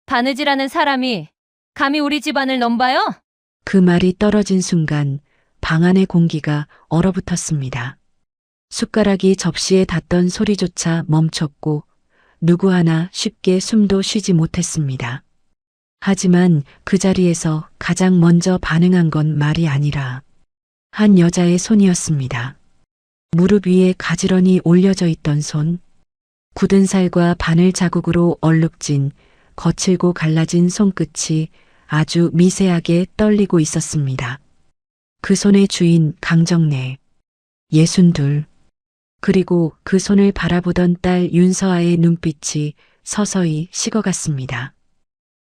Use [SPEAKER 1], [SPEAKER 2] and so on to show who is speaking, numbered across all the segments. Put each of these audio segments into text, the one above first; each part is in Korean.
[SPEAKER 1] 바느질하는 사람이 감히 우리 집안을 넘봐요?
[SPEAKER 2] 그 말이 떨어진 순간 방 안의 공기가 얼어붙었습니다. 숟가락이 접시에 닿던 소리조차 멈췄고 누구 하나 쉽게 숨도 쉬지 못했습니다. 하지만 그 자리에서 가장 먼저 반응한 건 말이 아니라 한 여자의 손이었습니다. 무릎 위에 가지런히 올려져 있던 손, 굳은 살과 바늘 자국으로 얼룩진 거칠고 갈라진 손끝이 아주 미세하게 떨리고 있었습니다. 그 손의 주인 강정래, 62. 그리고 그 손을 바라보던 딸 윤서아의 눈빛이 서서히 식어갔습니다.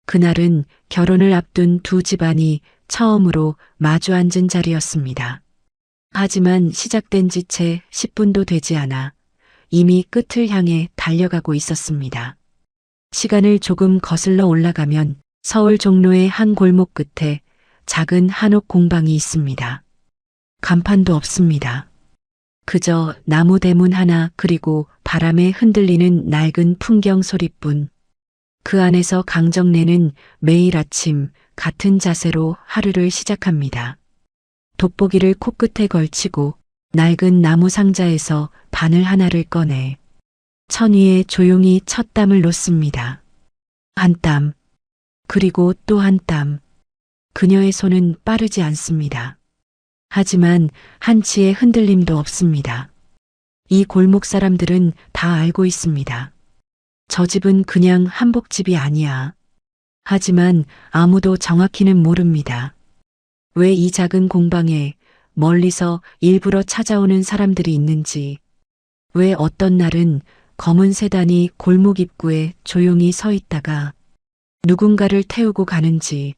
[SPEAKER 2] 그날은 결혼을 앞둔 두 집안이 처음으로 마주 앉은 자리였습니다. 하지만 시작된 지 채 10분도 되지 않아 이미 끝을 향해 달려가고 있었습니다. 시간을 조금 거슬러 올라가면 서울 종로의 한 골목 끝에 작은 한옥 공방이 있습니다. 간판도 없습니다. 그저 나무 대문 하나 그리고 바람에 흔들리는 낡은 풍경 소리뿐. 그 안에서 강정래는 매일 아침 같은 자세로 하루를 시작합니다. 돋보기를 코끝에 걸치고 낡은 나무 상자에서 바늘 하나를 꺼내 천 위에 조용히 첫 땀을 놓습니다. 한 땀, 그리고 또 한 땀. 그녀의 손은 빠르지 않습니다. 하지만 한치의 흔들림도 없습니다. 이 골목 사람들은 다 알고 있습니다. 저 집은 그냥 한복집이 아니야. 하지만 아무도 정확히는 모릅니다. 왜 이 작은 공방에 멀리서 일부러 찾아오는 사람들이 있는지, 왜 어떤 날은 검은 세단이 골목 입구에 조용히 서 있다가 누군가를 태우고 가는지,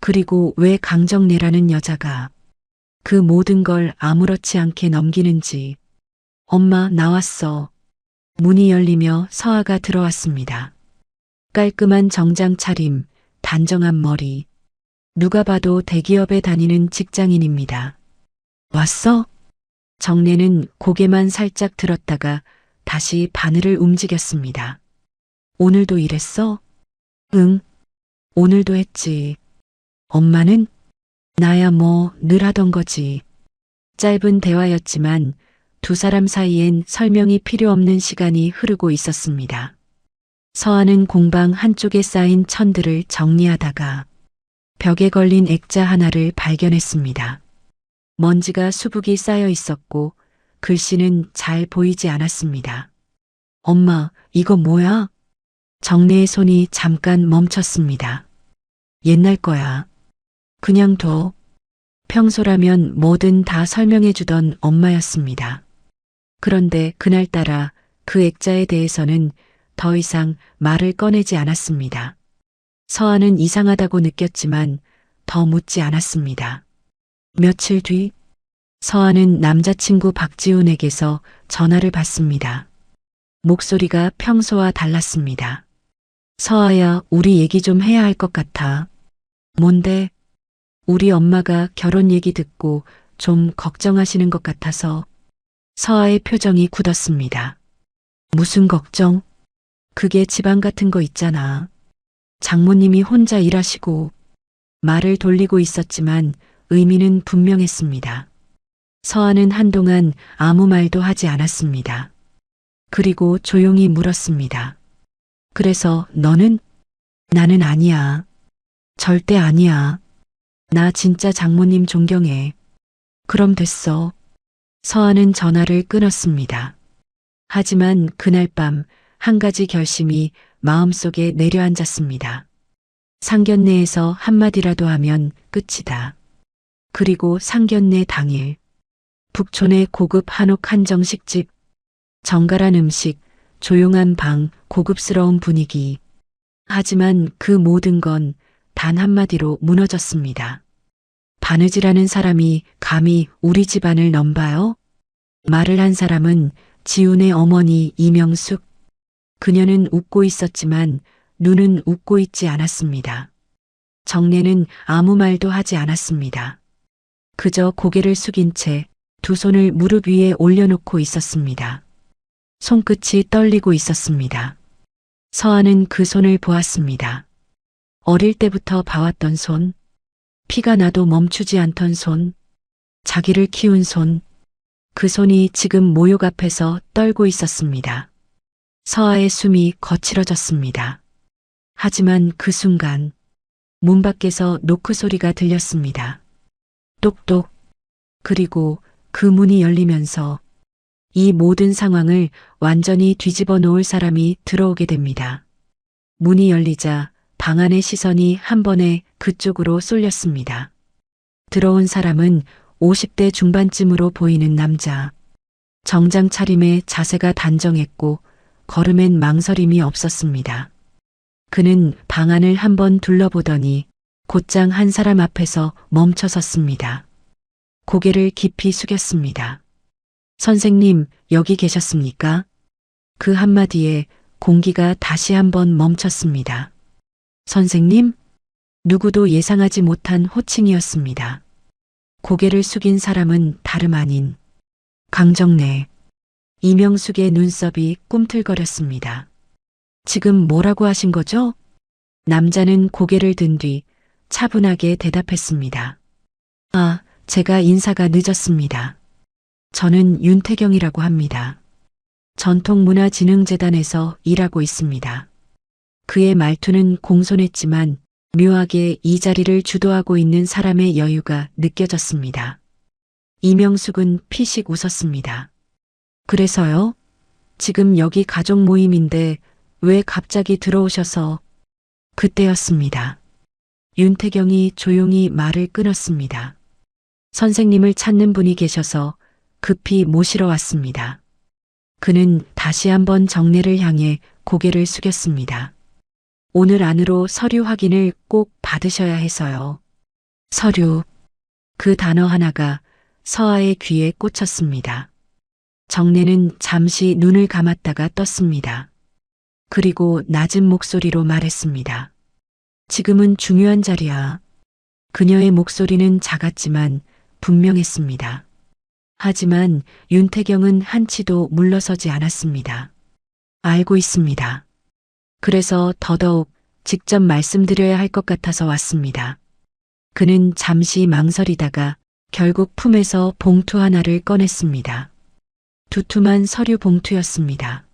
[SPEAKER 2] 그리고 왜 강정래라는 여자가 그 모든 걸 아무렇지 않게 넘기는지. 엄마, 나왔어. 문이 열리며 서아가 들어왔습니다. 깔끔한 정장 차림, 단정한 머리. 누가 봐도 대기업에 다니는 직장인입니다. 왔어? 정래는 고개만 살짝 들었다가 다시 바늘을 움직였습니다. 오늘도 일했어? 응, 오늘도 했지. 엄마는? 나야 뭐 늘 하던 거지. 짧은 대화였지만 두 사람 사이엔 설명이 필요 없는 시간이 흐르고 있었습니다. 서아는 공방 한쪽에 쌓인 천들을 정리하다가 벽에 걸린 액자 하나를 발견했습니다. 먼지가 수북이 쌓여 있었고 글씨는 잘 보이지 않았습니다. 엄마, 이거 뭐야? 정래의 손이 잠깐 멈췄습니다. 옛날 거야. 그냥 둬. 평소라면 뭐든 다 설명해 주던 엄마였습니다. 그런데 그날따라 그 액자에 대해서는 더 이상 말을 꺼내지 않았습니다. 서아는 이상하다고 느꼈지만 더 묻지 않았습니다. 며칠 뒤 서아는 남자친구 박지훈에게서 전화를 받습니다. 목소리가 평소와 달랐습니다. 서아야, 우리 얘기 좀 해야 할 것 같아. 뭔데? 우리 엄마가 결혼 얘기 듣고 좀 걱정하시는 것 같아서. 서아의 표정이 굳었습니다. 무슨 걱정? 그게 집안 같은 거 있잖아. 장모님이 혼자 일하시고. 말을 돌리고 있었지만 의미는 분명했습니다. 서아는 한동안 아무 말도 하지 않았습니다. 그리고 조용히 물었습니다. 그래서 너는? 나는 아니야. 절대 아니야. 나 진짜 장모님 존경해. 그럼 됐어. 서아는 전화를 끊었습니다. 하지만 그날 밤 한 가지 결심이 마음속에 내려앉았습니다. 상견례에서 한마디라도 하면 끝이다. 그리고 상견례 당일 북촌의 고급 한옥 한정식집, 정갈한 음식, 조용한 방, 고급스러운 분위기. 하지만 그 모든 건 단 한마디로 무너졌습니다. 바느질하는 사람이 감히 우리 집안을 넘봐요? 말을 한 사람은 지훈의 어머니 이명숙. 그녀는 웃고 있었지만 눈은 웃고 있지 않았습니다. 정래는 아무 말도 하지 않았습니다. 그저 고개를 숙인 채 두 손을 무릎 위에 올려놓고 있었습니다. 손끝이 떨리고 있었습니다. 서아는 그 손을 보았습니다. 어릴 때부터 봐왔던 손, 피가 나도 멈추지 않던 손, 자기를 키운 손, 그 손이 지금 모욕 앞에서 떨고 있었습니다. 서아의 숨이 거칠어졌습니다. 하지만 그 순간 문 밖에서 노크 소리가 들렸습니다. 똑똑. 그리고 그 문이 열리면서 이 모든 상황을 완전히 뒤집어 놓을 사람이 들어오게 됩니다. 문이 열리자 방 안의 시선이 한 번에 그쪽으로 쏠렸습니다. 들어온 사람은 50대 중반쯤으로 보이는 남자. 정장 차림에 자세가 단정했고 걸음엔 망설임이 없었습니다. 그는 방 안을 한번 둘러보더니 곧장 한 사람 앞에서 멈춰 섰습니다. 고개를 깊이 숙였습니다. 선생님, 여기 계셨습니까? 그 한마디에 공기가 다시 한번 멈췄습니다. 선생님? 누구도 예상하지 못한 호칭이었습니다. 고개를 숙인 사람은 다름 아닌 강정래. 이명숙의 눈썹이 꿈틀거렸습니다. 지금 뭐라고 하신 거죠? 남자는 고개를 든 뒤 차분하게 대답했습니다. 아, 제가 인사가 늦었습니다. 저는 윤태경이라고 합니다. 전통문화진흥재단에서 일하고 있습니다. 그의 말투는 공손했지만 묘하게 이 자리를 주도하고 있는 사람의 여유가 느껴졌습니다. 이명숙은 피식 웃었습니다. 그래서요? 지금 여기 가족 모임인데 왜 갑자기 들어오셔서? 그때였습니다. 윤태경이 조용히 말을 끊었습니다. 선생님을 찾는 분이 계셔서 급히 모시러 왔습니다. 그는 다시 한번 정례를 향해 고개를 숙였습니다. 오늘 안으로 서류 확인을 꼭 받으셔야 해서요. 서류. 그 단어 하나가 서아의 귀에 꽂혔습니다. 정례는 잠시 눈을 감았다가 떴습니다. 그리고 낮은 목소리로 말했습니다. 지금은 중요한 자리야. 그녀의 목소리는 작았지만 분명했습니다. 하지만 윤태경은 한치도 물러서지 않았습니다. 알고 있습니다. 그래서 더더욱 직접 말씀드려야 할 것 같아서 왔습니다. 그는 잠시 망설이다가 결국 품에서 봉투 하나를 꺼냈습니다. 두툼한 서류 봉투였습니다.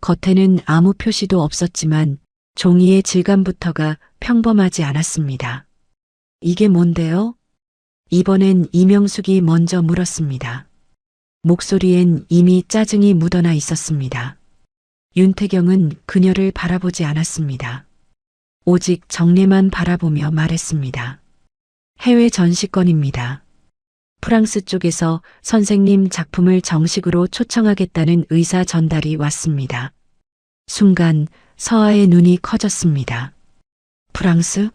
[SPEAKER 2] 겉에는 아무 표시도 없었지만 종이의 질감부터가 평범하지 않았습니다. 이게 뭔데요? 이번엔 이명숙이 먼저 물었습니다. 목소리엔 이미 짜증이 묻어나 있었습니다. 윤태경은 그녀를 바라보지 않았습니다. 오직 정례만 바라보며 말했습니다. 해외 전시권입니다. 프랑스 쪽에서 선생님 작품을 정식으로 초청하겠다는 의사 전달이 왔습니다. 순간 서아의 눈이 커졌습니다. 프랑스?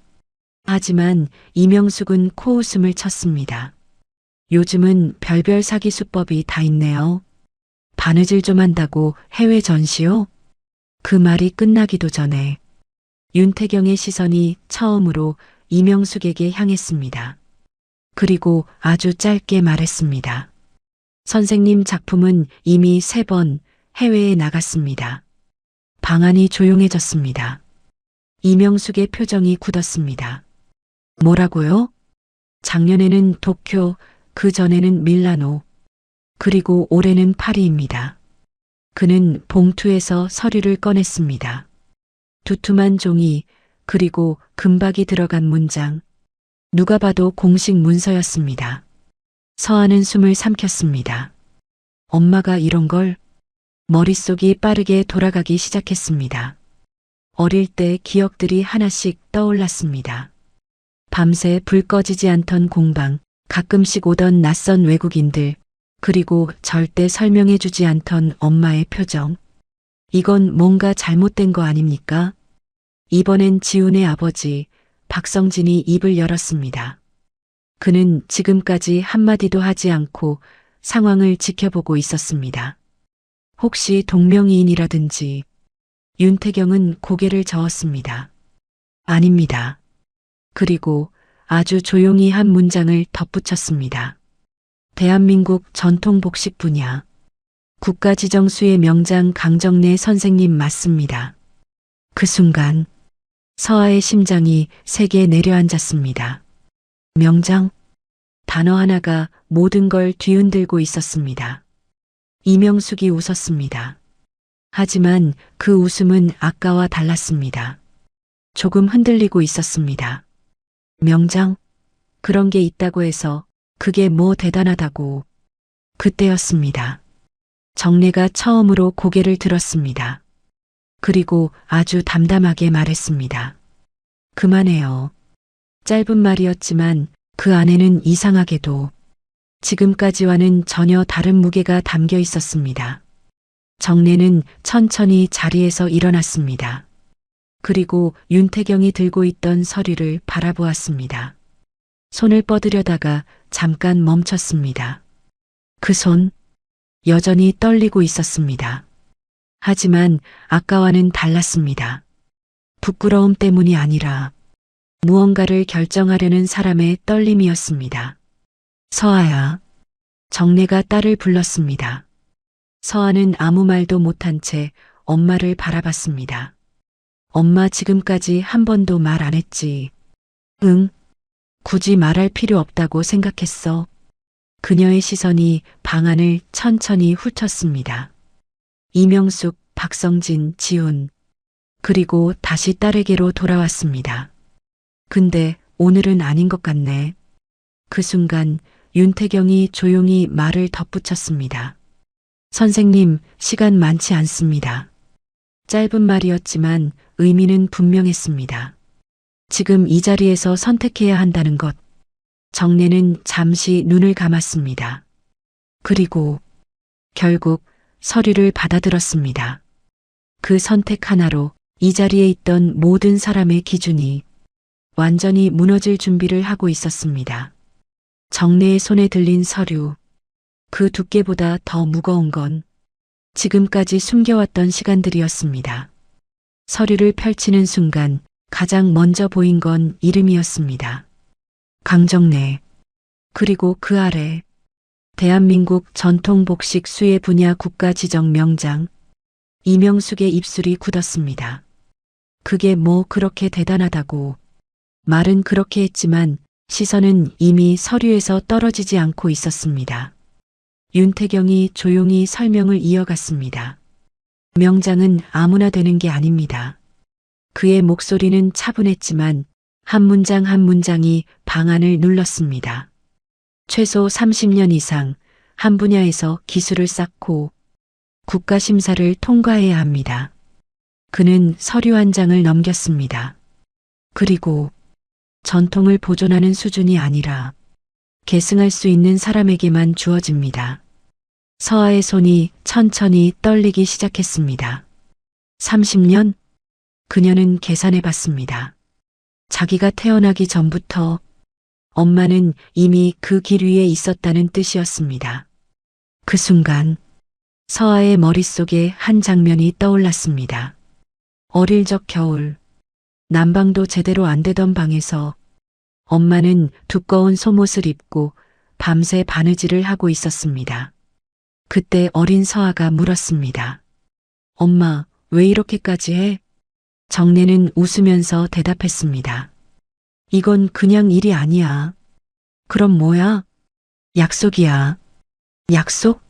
[SPEAKER 2] 하지만 이명숙은 코웃음을 쳤습니다. 요즘은 별별 사기 수법이 다 있네요. 바느질 좀 한다고 해외 전시요? 그 말이 끝나기도 전에 윤태경의 시선이 처음으로 이명숙에게 향했습니다. 그리고 아주 짧게 말했습니다. 선생님 작품은 이미 3번 해외에 나갔습니다. 방안이 조용해졌습니다. 이명숙의 표정이 굳었습니다. 뭐라고요? 작년에는 도쿄, 그 전에는 밀라노, 그리고 올해는 파리입니다. 그는 봉투에서 서류를 꺼냈습니다. 두툼한 종이, 그리고 금박이 들어간 문장. 누가 봐도 공식 문서였습니다. 서아는 숨을 삼켰습니다. 엄마가 이런 걸? 머릿속이 빠르게 돌아가기 시작했습니다. 어릴 때 기억들이 하나씩 떠올랐습니다. 밤새 불 꺼지지 않던 공방, 가끔씩 오던 낯선 외국인들, 그리고 절대 설명해주지 않던 엄마의 표정. 이건 뭔가 잘못된 거 아닙니까? 이번엔 지훈의 아버지, 박성진이 입을 열었습니다. 그는 지금까지 한마디도 하지 않고 상황을 지켜보고 있었습니다. 혹시 동명이인이라든지. 윤태경은 고개를 저었습니다. 아닙니다. 그리고 아주 조용히 한 문장을 덧붙였습니다. 대한민국 전통복식 분야. 국가지정수의 명장 강정래 선생님 맞습니다. 그 순간 서아의 심장이 세게 내려앉았습니다. 명장? 단어 하나가 모든 걸 뒤흔들고 있었습니다. 이명숙이 웃었습니다. 하지만 그 웃음은 아까와 달랐습니다. 조금 흔들리고 있었습니다. 명장? 그런 게 있다고 해서 그게 뭐 대단하다고. 그때였습니다. 정례가 처음으로 고개를 들었습니다. 그리고 아주 담담하게 말했습니다. 그만해요. 짧은 말이었지만 그 안에는 이상하게도 지금까지와는 전혀 다른 무게가 담겨 있었습니다. 정례는 천천히 자리에서 일어났습니다. 그리고 윤태경이 들고 있던 서류를 바라보았습니다. 손을 뻗으려다가 잠깐 멈췄습니다. 그 손, 여전히 떨리고 있었습니다. 하지만 아까와는 달랐습니다. 부끄러움 때문이 아니라 무언가를 결정하려는 사람의 떨림이었습니다. 서아야. 정례가 딸을 불렀습니다. 서아는 아무 말도 못한 채 엄마를 바라봤습니다. 엄마 지금까지 한 번도 말 안 했지. 응. 굳이 말할 필요 없다고 생각했어. 그녀의 시선이 방 안을 천천히 훑었습니다. 이명숙, 박성진, 지훈. 그리고 다시 딸에게로 돌아왔습니다. 근데 오늘은 아닌 것 같네. 그 순간 윤태경이 조용히 말을 덧붙였습니다. 선생님, 시간 많지 않습니다. 짧은 말이었지만 의미는 분명했습니다. 지금 이 자리에서 선택해야 한다는 것. 정례는 잠시 눈을 감았습니다. 그리고 결국 서류를 받아들었습니다. 그 선택 하나로 이 자리에 있던 모든 사람의 기준이 완전히 무너질 준비를 하고 있었습니다. 정례의 손에 들린 서류. 그 두께보다 더 무거운 건 지금까지 숨겨왔던 시간들이었습니다. 서류를 펼치는 순간 가장 먼저 보인 건 이름이었습니다. 강정래. 그리고 그 아래 대한민국 전통복식 수혜 분야 국가지정 명장. 이명숙의 입술이 굳었습니다. 그게 뭐 그렇게 대단하다고. 말은 그렇게 했지만 시선은 이미 서류에서 떨어지지 않고 있었습니다. 윤태경이 조용히 설명을 이어갔습니다. 명장은 아무나 되는 게 아닙니다. 그의 목소리는 차분했지만 한 문장 한 문장이 방안을 눌렀습니다. 최소 30년 이상 한 분야에서 기술을 쌓고 국가심사를 통과해야 합니다. 그는 서류 한 장을 넘겼습니다. 그리고 전통을 보존하는 수준이 아니라 계승할 수 있는 사람에게만 주어집니다. 서아의 손이 천천히 떨리기 시작했습니다. 30년? 그녀는 계산해 봤습니다. 자기가 태어나기 전부터 엄마는 이미 그 길 위에 있었다는 뜻이었습니다. 그 순간 서아의 머릿속에 한 장면이 떠올랐습니다. 어릴 적 겨울, 난방도 제대로 안 되던 방에서 엄마는 두꺼운 속옷을 입고 밤새 바느질을 하고 있었습니다. 그때 어린 서아가 물었습니다. 엄마, 왜 이렇게까지 해? 정례는 웃으면서 대답했습니다. 이건 그냥 일이 아니야. 그럼 뭐야? 약속이야. 약속?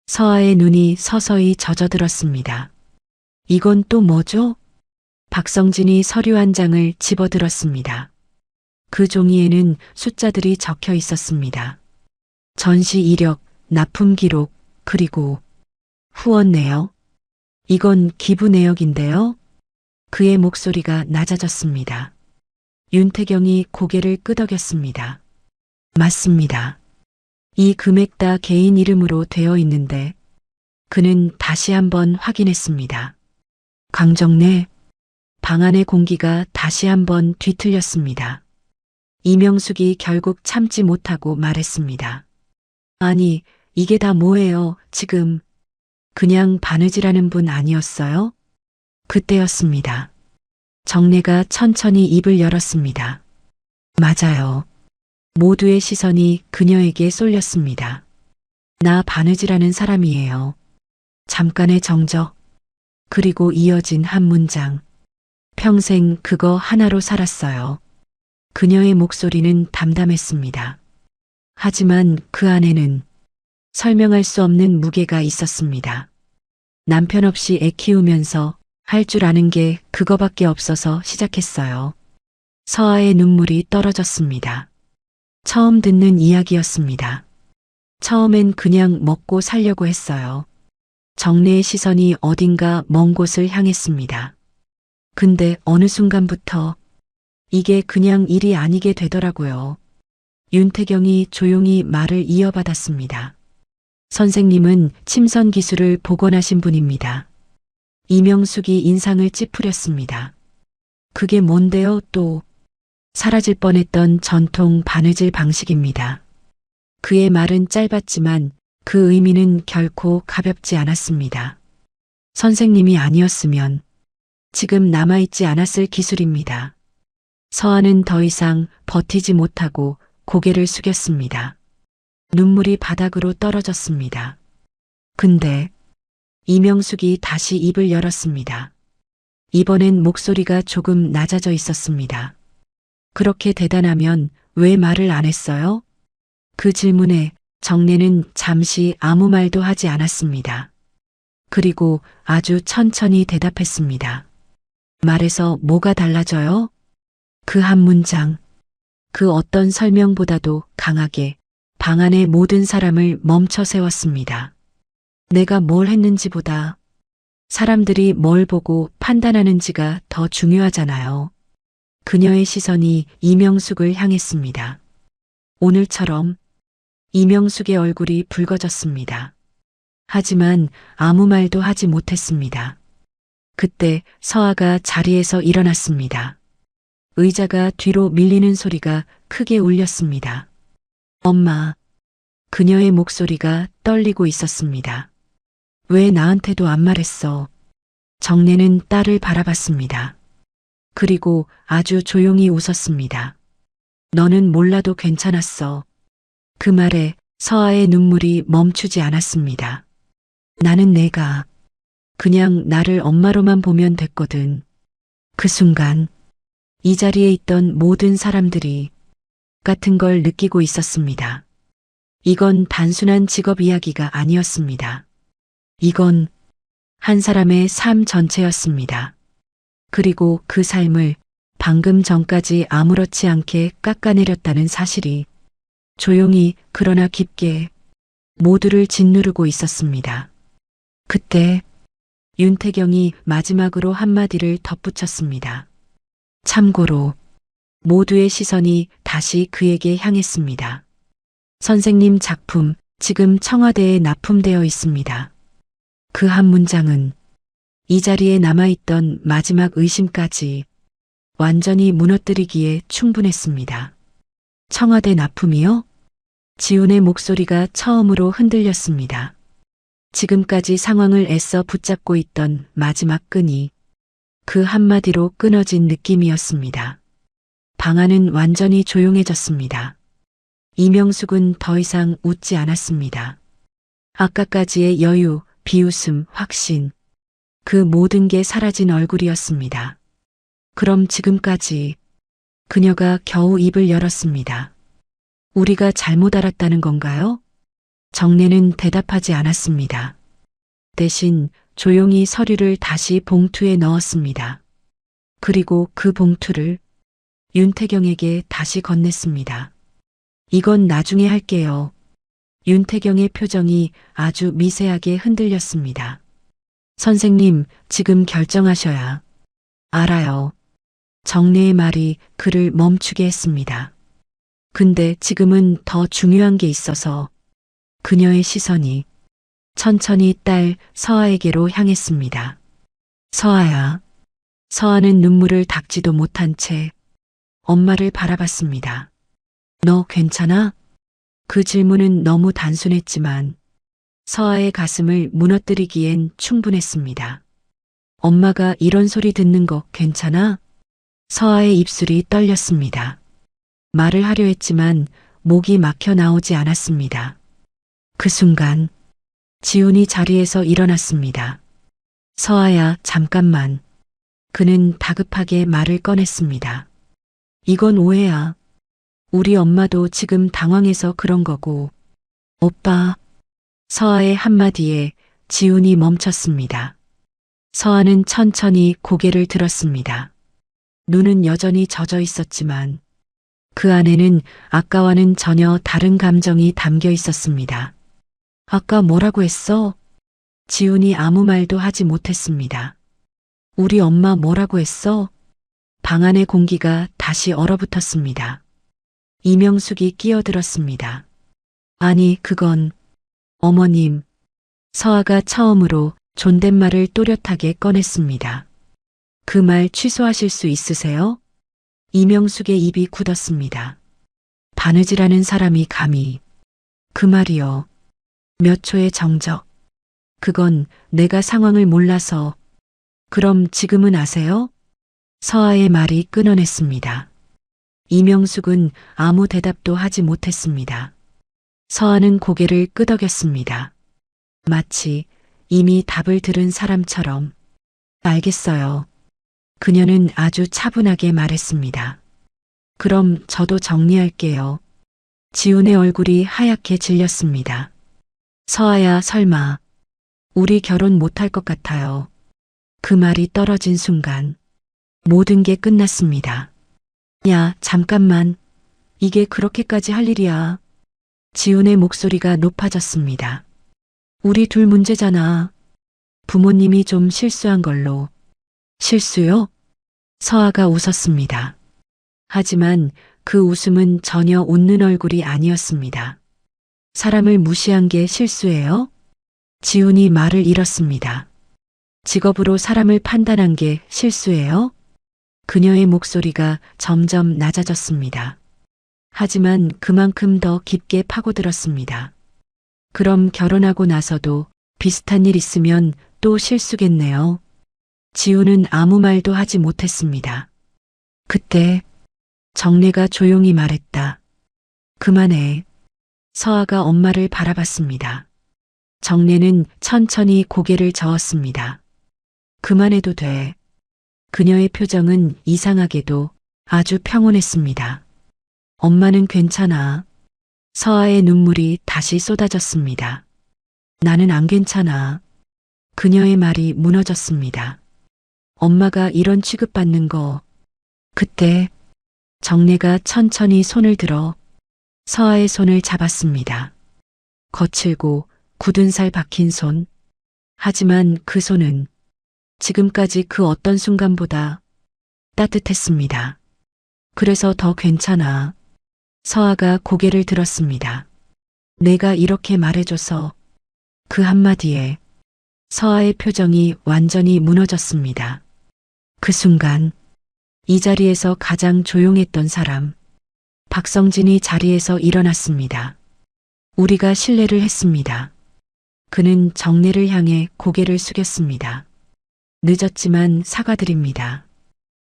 [SPEAKER 2] 서아의 눈이 서서히 젖어들었습니다. 이건 또 뭐죠? 박성진이 서류 한 장을 집어들었습니다. 그 종이에는 숫자들이 적혀 있었습니다. 전시 이력, 납품 기록, 그리고 후원 내역. 이건 기부 내역인데요. 그의 목소리가 낮아졌습니다. 윤태경이 고개를 끄덕였습니다. 맞습니다. 이 금액 다 개인 이름으로 되어 있는데 그는 다시 한번 확인했습니다. 강정래. 방 안의 공기가 다시 한번 뒤틀렸습니다. 이명숙이 결국 참지 못하고 말했습니다. 아니, 이게 다 뭐예요, 지금. 그냥 바느질하는 분 아니었어요? 그때였습니다. 정례가 천천히 입을 열었습니다. 맞아요. 모두의 시선이 그녀에게 쏠렸습니다. 나 바느질하는 사람이에요. 잠깐의 정적. 그리고 이어진 한 문장. 평생 그거 하나로 살았어요. 그녀의 목소리는 담담했습니다. 하지만 그 안에는 설명할 수 없는 무게가 있었습니다. 남편 없이 애 키우면서 할 줄 아는 게 그거밖에 없어서 시작했어요. 서아의 눈물이 떨어졌습니다. 처음 듣는 이야기였습니다. 처음엔 그냥 먹고 살려고 했어요. 정래의 시선이 어딘가 먼 곳을 향했습니다. 근데 어느 순간부터 이게 그냥 일이 아니게 되더라고요. 윤태경이 조용히 말을 이어받았습니다. 선생님은 침선 기술을 복원하신 분입니다. 이명숙이 인상을 찌푸렸습니다. 그게 뭔데요 또? 사라질 뻔했던 전통 바느질 방식입니다. 그의 말은 짧았지만 그 의미는 결코 가볍지 않았습니다. 선생님이 아니었으면 지금 남아있지 않았을 기술입니다. 서아는 더 이상 버티지 못하고 고개를 숙였습니다. 눈물이 바닥으로 떨어졌습니다. 근데 이명숙이 다시 입을 열었습니다. 이번엔 목소리가 조금 낮아져 있었습니다. 그렇게 대단하면 왜 말을 안 했어요? 그 질문에 정래는 잠시 아무 말도 하지 않았습니다. 그리고 아주 천천히 대답했습니다. 말해서 뭐가 달라져요? 그 한 문장, 그 어떤 설명보다도 강하게 방 안의 모든 사람을 멈춰 세웠습니다. 내가 뭘 했는지보다 사람들이 뭘 보고 판단하는지가 더 중요하잖아요. 그녀의 시선이 이명숙을 향했습니다. 오늘처럼 이명숙의 얼굴이 붉어졌습니다. 하지만 아무 말도 하지 못했습니다. 그때 서아가 자리에서 일어났습니다. 의자가 뒤로 밀리는 소리가 크게 울렸습니다. 엄마. 그녀의 목소리가 떨리고 있었습니다. 왜 나한테도 안 말했어? 정래는 딸을 바라봤습니다. 그리고 아주 조용히 웃었습니다. 너는 몰라도 괜찮았어. 그 말에 서아의 눈물이 멈추지 않았습니다. 나는 내가 그냥 나를 엄마로만 보면 됐거든. 그 순간 이 자리에 있던 모든 사람들이 같은 걸 느끼고 있었습니다. 이건 단순한 직업 이야기가 아니었습니다. 이건 한 사람의 삶 전체였습니다. 그리고 그 삶을 방금 전까지 아무렇지 않게 깎아내렸다는 사실이 조용히 그러나 깊게 모두를 짓누르고 있었습니다. 그때 윤태경이 마지막으로 한마디를 덧붙였습니다. 참고로 모두의 시선이 다시 그에게 향했습니다. 선생님 작품 지금 청와대에 납품되어 있습니다. 그 한 문장은 이 자리에 남아있던 마지막 의심까지 완전히 무너뜨리기에 충분했습니다. 청와대 납품이요? 지훈의 목소리가 처음으로 흔들렸습니다. 지금까지 상황을 애써 붙잡고 있던 마지막 끈이 그 한마디로 끊어진 느낌이었습니다. 방 안은 완전히 조용해졌습니다. 이명숙은 더 이상 웃지 않았습니다. 아까까지의 여유, 비웃음, 확신, 그 모든 게 사라진 얼굴이었습니다. 그럼 지금까지 그녀가 겨우 입을 열었습니다. 우리가 잘못 알았다는 건가요? 정래는 대답하지 않았습니다. 대신 조용히 서류를 다시 봉투에 넣었습니다. 그리고 그 봉투를 윤태경에게 다시 건넸습니다. 이건 나중에 할게요. 윤태경의 표정이 아주 미세하게 흔들렸습니다. 선생님, 지금 결정하셔야. 알아요. 정래의 말이 그를 멈추게 했습니다. 근데 지금은 더 중요한 게 있어서 그녀의 시선이 천천히 딸 서아에게로 향했습니다. 서아야. 서아는 눈물을 닦지도 못한 채 엄마를 바라봤습니다. 너 괜찮아? 그 질문은 너무 단순했지만 서아의 가슴을 무너뜨리기엔 충분했습니다. 엄마가 이런 소리 듣는 거 괜찮아? 서아의 입술이 떨렸습니다. 말을 하려 했지만 목이 막혀 나오지 않았습니다. 그 순간 지훈이 자리에서 일어났습니다. 서아야, 잠깐만. 그는 다급하게 말을 꺼냈습니다. 이건 오해야. 우리 엄마도 지금 당황해서 그런 거고. 오빠. 서아의 한마디에 지훈이 멈췄습니다. 서아는 천천히 고개를 들었습니다. 눈은 여전히 젖어 있었지만 그 안에는 아까와는 전혀 다른 감정이 담겨 있었습니다. 아까 뭐라고 했어? 지훈이 아무 말도 하지 못했습니다. 우리 엄마 뭐라고 했어? 방 안의 공기가 다시 얼어붙었습니다. 이명숙이 끼어들었습니다. 아니, 그건 어머님. 서아가 처음으로 존댓말을 또렷하게 꺼냈습니다. 그 말 취소하실 수 있으세요? 이명숙의 입이 굳었습니다. 바느질하는 사람이 감히. 그 말이요. 몇 초의 정적. 그건 내가 상황을 몰라서. 그럼 지금은 아세요? 서아의 말이 끊어냈습니다. 이명숙은 아무 대답도 하지 못했습니다. 서아는 고개를 끄덕였습니다. 마치 이미 답을 들은 사람처럼. 알겠어요. 그녀는 아주 차분하게 말했습니다. 그럼 저도 정리할게요. 지훈의 얼굴이 하얗게 질렸습니다. 서아야, 설마. 우리 결혼 못할 것 같아요. 그 말이 떨어진 순간 모든 게 끝났습니다. 야, 잠깐만. 이게 그렇게까지 할 일이야. 지훈의 목소리가 높아졌습니다. 우리 둘 문제잖아. 부모님이 좀 실수한 걸로. 실수요? 서아가 웃었습니다. 하지만 그 웃음은 전혀 웃는 얼굴이 아니었습니다. 사람을 무시한 게 실수예요? 지훈이 말을 잃었습니다. 직업으로 사람을 판단한 게 실수예요? 그녀의 목소리가 점점 낮아졌습니다. 하지만 그만큼 더 깊게 파고들었습니다. 그럼 결혼하고 나서도 비슷한 일 있으면 또 실수겠네요. 지훈은 아무 말도 하지 못했습니다. 그때 정래가 조용히 말했다. 그만해. 서아가 엄마를 바라봤습니다. 정래는 천천히 고개를 저었습니다. 그만해도 돼. 그녀의 표정은 이상하게도 아주 평온했습니다. 엄마는 괜찮아. 서아의 눈물이 다시 쏟아졌습니다. 나는 안 괜찮아. 그녀의 말이 무너졌습니다. 엄마가 이런 취급받는 거. 그때 정래가 천천히 손을 들어 서아의 손을 잡았습니다. 거칠고 굳은 살 박힌 손. 하지만 그 손은 지금까지 그 어떤 순간보다 따뜻했습니다. 그래서 더 괜찮아. 서아가 고개를 들었습니다. 내가 이렇게 말해줘서. 그 한마디에 서아의 표정이 완전히 무너졌습니다. 그 순간 이 자리에서 가장 조용했던 사람, 박성진이 자리에서 일어났습니다. 우리가 실례를 했습니다. 그는 정래를 향해 고개를 숙였습니다. 늦었지만 사과드립니다.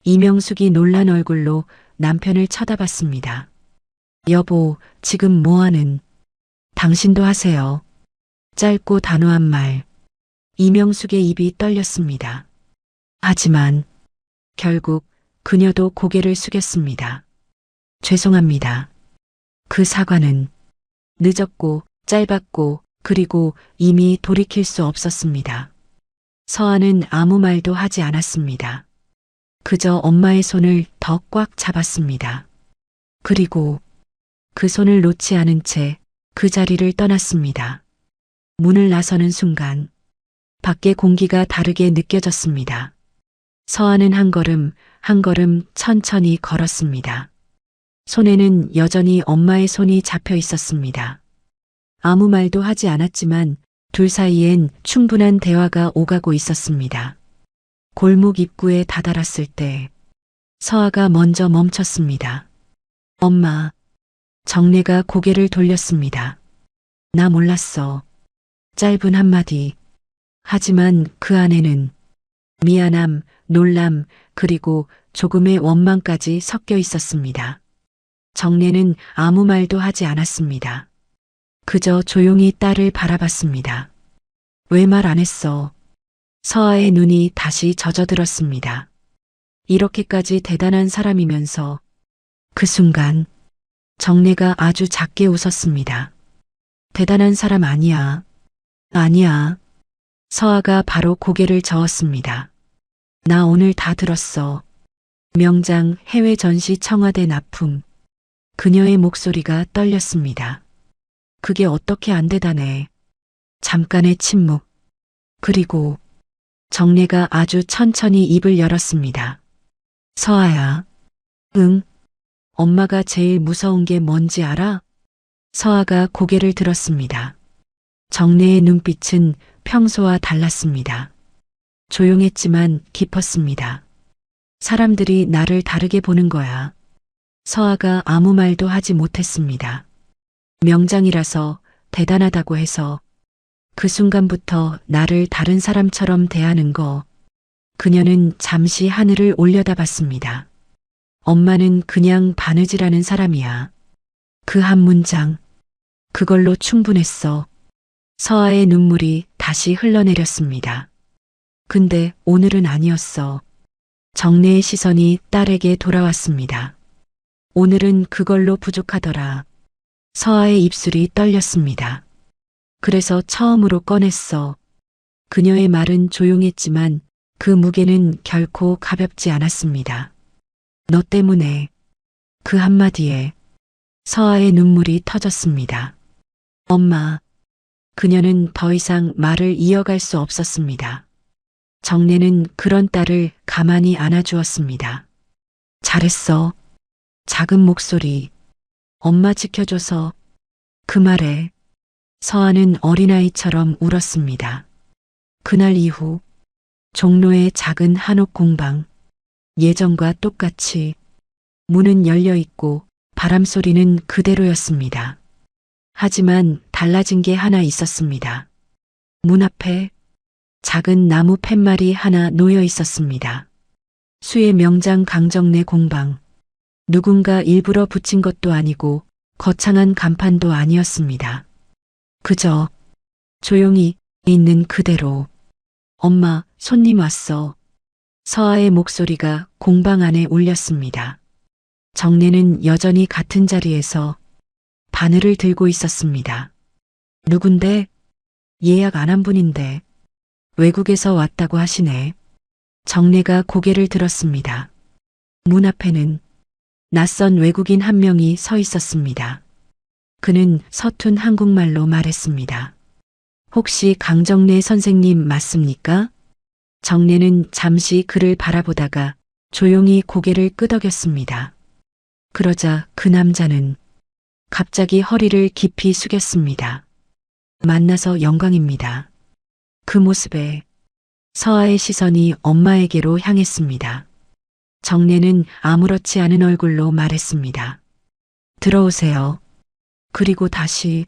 [SPEAKER 2] 이명숙이 놀란 얼굴로 남편을 쳐다봤습니다. 여보, 지금 뭐하는? 당신도 하세요. 짧고 단호한 말. 이명숙의 입이 떨렸습니다. 하지만 결국 그녀도 고개를 숙였습니다. 죄송합니다. 그 사과는 늦었고 짧았고 그리고 이미 돌이킬 수 없었습니다. 서아는 아무 말도 하지 않았습니다. 그저 엄마의 손을 더 꽉 잡았습니다. 그리고 그 손을 놓지 않은 채 그 자리를 떠났습니다. 문을 나서는 순간 밖의 공기가 다르게 느껴졌습니다. 서아는 한 걸음 한 걸음 천천히 걸었습니다. 손에는 여전히 엄마의 손이 잡혀 있었습니다. 아무 말도 하지 않았지만 둘 사이엔 충분한 대화가 오가고 있었습니다. 골목 입구에 다다랐을 때 서아가 먼저 멈췄습니다. 엄마. 정래가 고개를 돌렸습니다. 나 몰랐어. 짧은 한마디. 하지만 그 안에는 미안함, 놀람, 그리고 조금의 원망까지 섞여 있었습니다. 정래는 아무 말도 하지 않았습니다. 그저 조용히 딸을 바라봤습니다. 왜 말 안 했어? 서아의 눈이 다시 젖어들었습니다. 이렇게까지 대단한 사람이면서 그 순간 정래가 아주 작게 웃었습니다. 대단한 사람 아니야. 아니야. 서아가 바로 고개를 저었습니다. 나 오늘 다 들었어. 명장 해외 전시 청와대 납품. 그녀의 목소리가 떨렸습니다. 그게 어떻게 안 대단해. 잠깐의 침묵. 그리고 정래가 아주 천천히 입을 열었습니다. 서아야. 응. 엄마가 제일 무서운 게 뭔지 알아? 서아가 고개를 들었습니다. 정래의 눈빛은 평소와 달랐습니다. 조용했지만 깊었습니다. 사람들이 나를 다르게 보는 거야. 서아가 아무 말도 하지 못했습니다. 명장이라서 대단하다고 해서 그 순간부터 나를 다른 사람처럼 대하는 거. 그녀는 잠시 하늘을 올려다봤습니다. 엄마는 그냥 바느질하는 사람이야. 그 한 문장. 그걸로 충분했어. 서아의 눈물이 다시 흘러내렸습니다. 근데 오늘은 아니었어. 정래의 시선이 딸에게 돌아왔습니다. 오늘은 그걸로 부족하더라. 서아의 입술이 떨렸습니다. 그래서 처음으로 꺼냈어. 그녀의 말은 조용했지만 그 무게는 결코 가볍지 않았습니다. 너 때문에. 그 한마디에 서아의 눈물이 터졌습니다. 엄마. 그녀는 더 이상 말을 이어갈 수 없었습니다. 정래는 그런 딸을 가만히 안아주었습니다. 잘했어. 작은 목소리. 엄마 지켜줘서. 그 말에 서아는 어린아이처럼 울었습니다. 그날 이후 종로의 작은 한옥 공방. 예전과 똑같이 문은 열려 있고 바람 소리는 그대로였습니다. 하지만 달라진 게 하나 있었습니다. 문 앞에 작은 나무 팻말이 하나 놓여 있었습니다. 수의 명장 강정래 공방. 누군가 일부러 붙인 것도 아니고 거창한 간판도 아니었습니다. 그저 조용히 있는 그대로. 엄마, 손님 왔어. 서아의 목소리가 공방 안에 울렸습니다. 정래는 여전히 같은 자리에서 바늘을 들고 있었습니다. 누군데? 예약 안 한 분인데. 외국에서 왔다고 하시네. 정래가 고개를 들었습니다. 문 앞에는 낯선 외국인 한 명이 서 있었습니다. 그는 서툰 한국말로 말했습니다. 혹시 강정래 선생님 맞습니까? 정래는 잠시 그를 바라보다가 조용히 고개를 끄덕였습니다. 그러자 그 남자는 갑자기 허리를 깊이 숙였습니다. 만나서 영광입니다. 그 모습에 서아의 시선이 엄마에게로 향했습니다. 정래는 아무렇지 않은 얼굴로 말했습니다. 들어오세요. 그리고 다시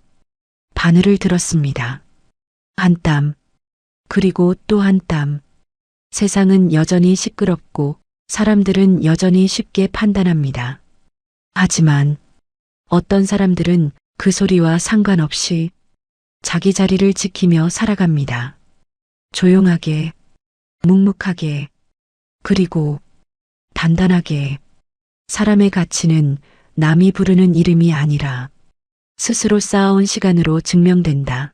[SPEAKER 2] 바늘을 들었습니다. 한 땀, 그리고 또 한 땀. 세상은 여전히 시끄럽고 사람들은 여전히 쉽게 판단합니다. 하지만 어떤 사람들은 그 소리와 상관없이 자기 자리를 지키며 살아갑니다. 조용하게, 묵묵하게, 그리고 단단하게. 사람의 가치는 남이 부르는 이름이 아니라 스스로 쌓아온 시간으로 증명된다.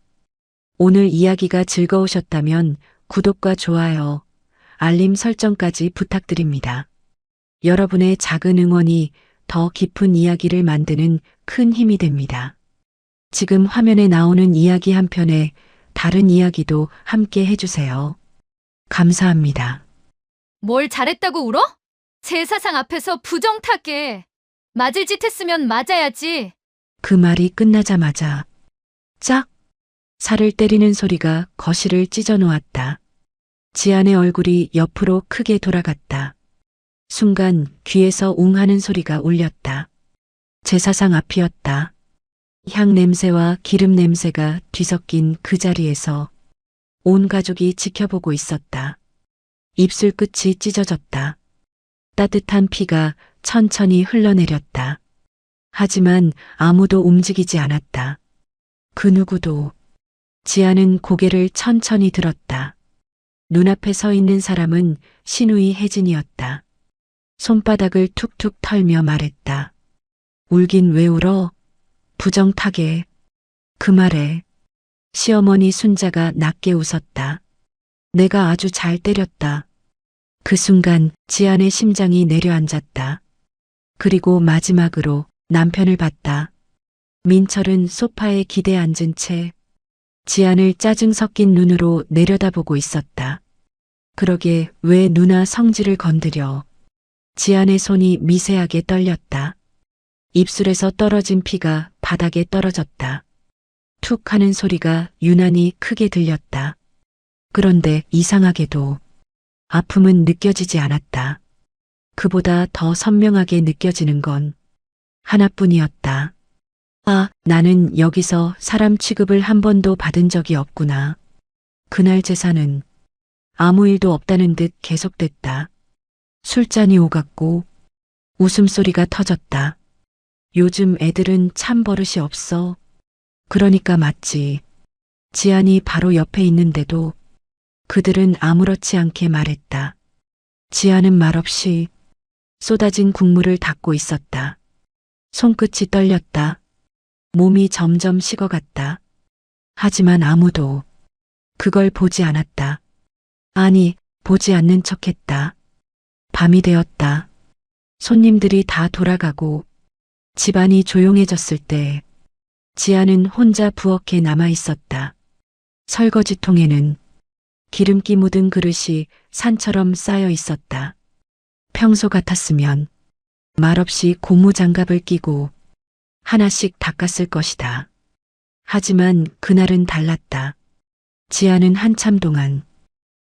[SPEAKER 2] 오늘 이야기가 즐거우셨다면 구독과 좋아요, 알림 설정까지 부탁드립니다. 여러분의 작은 응원이 더 깊은 이야기를 만드는 큰 힘이 됩니다. 지금 화면에 나오는 이야기 한 편에 다른 이야기도 함께 해주세요. 감사합니다.
[SPEAKER 1] 뭘 잘했다고 울어? 제사상 앞에서 부정타게. 맞을 짓 했으면 맞아야지.
[SPEAKER 2] 그 말이 끝나자마자 짝! 살을 때리는 소리가 거실을 찢어 놓았다. 지안의 얼굴이 옆으로 크게 돌아갔다. 순간 귀에서 웅 하는 소리가 울렸다. 제사상 앞이었다. 향 냄새와 기름 냄새가 뒤섞인 그 자리에서 온 가족이 지켜보고 있었다. 입술 끝이 찢어졌다. 따뜻한 피가 천천히 흘러내렸다. 하지만 아무도 움직이지 않았다. 그 누구도. 지아는 고개를 천천히 들었다. 눈앞에 서 있는 사람은 신우이 혜진이었다. 손바닥을 툭툭 털며 말했다. 울긴 왜 울어? 부정타게. 그 말에 시어머니 순자가 낮게 웃었다. 내가 아주 잘 때렸다. 그 순간 지안의 심장이 내려앉았다. 그리고 마지막으로 남편을 봤다. 민철은 소파에 기대 앉은 채 지안을 짜증 섞인 눈으로 내려다보고 있었다. 그러게 왜 누나 성질을 건드려. 지안의 손이 미세하게 떨렸다. 입술에서 떨어진 피가 바닥에 떨어졌다. 툭 하는 소리가 유난히 크게 들렸다. 그런데 이상하게도 아픔은 느껴지지 않았다. 그보다 더 선명하게 느껴지는 건 하나뿐이었다. 아, 나는 여기서 사람 취급을 한 번도 받은 적이 없구나. 그날 제사는 아무 일도 없다는 듯 계속됐다. 술잔이 오갔고 웃음소리가 터졌다. 요즘 애들은 참 버릇이 없어. 그러니까 맞지. 지안이 바로 옆에 있는데도 그들은 아무렇지 않게 말했다. 지안은 말없이 쏟아진 국물을 닦고 있었다. 손끝이 떨렸다. 몸이 점점 식어갔다. 하지만 아무도 그걸 보지 않았다. 아니, 보지 않는 척했다. 밤이 되었다. 손님들이 다 돌아가고 집안이 조용해졌을 때 지아는 혼자 부엌에 남아 있었다. 설거지통에는 기름기 묻은 그릇이 산처럼 쌓여 있었다. 평소 같았으면 말없이 고무장갑을 끼고 하나씩 닦았을 것이다. 하지만 그날은 달랐다. 지아는 한참 동안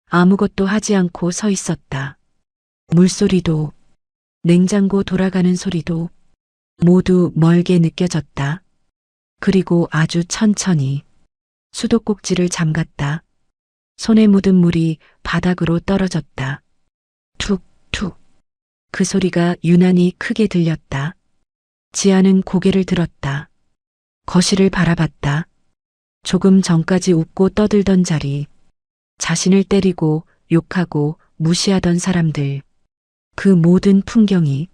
[SPEAKER 2] 아무것도 하지 않고 서 있었다. 물소리도 냉장고 돌아가는 소리도 모두 멀게 느껴졌다. 그리고 아주 천천히 수도꼭지를 잠갔다. 손에 묻은 물이 바닥으로 떨어졌다. 툭툭. 그 소리가 유난히 크게 들렸다. 지아는 고개를 들었다. 거실을 바라봤다. 조금 전까지 웃고 떠들던 자리, 자신을 때리고 욕하고 무시하던 사람들, 그 모든 풍경이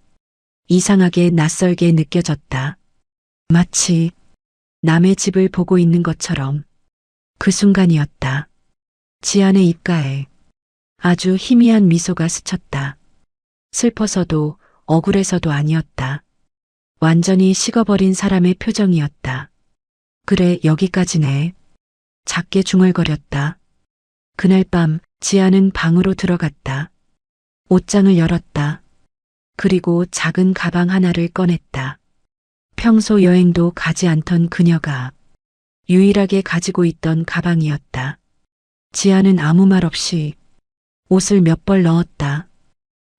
[SPEAKER 2] 이상하게 낯설게 느껴졌다. 마치 남의 집을 보고 있는 것처럼. 그 순간이었다. 지안의 입가에 아주 희미한 미소가 스쳤다. 슬퍼서도 억울해서도 아니었다. 완전히 식어버린 사람의 표정이었다. 그래, 여기까지네. 작게 중얼거렸다. 그날 밤 지아는 방으로 들어갔다. 옷장을 열었다. 그리고 작은 가방 하나를 꺼냈다. 평소 여행도 가지 않던 그녀가 유일하게 가지고 있던 가방이었다. 지아는 아무 말 없이 옷을 몇 벌 넣었다.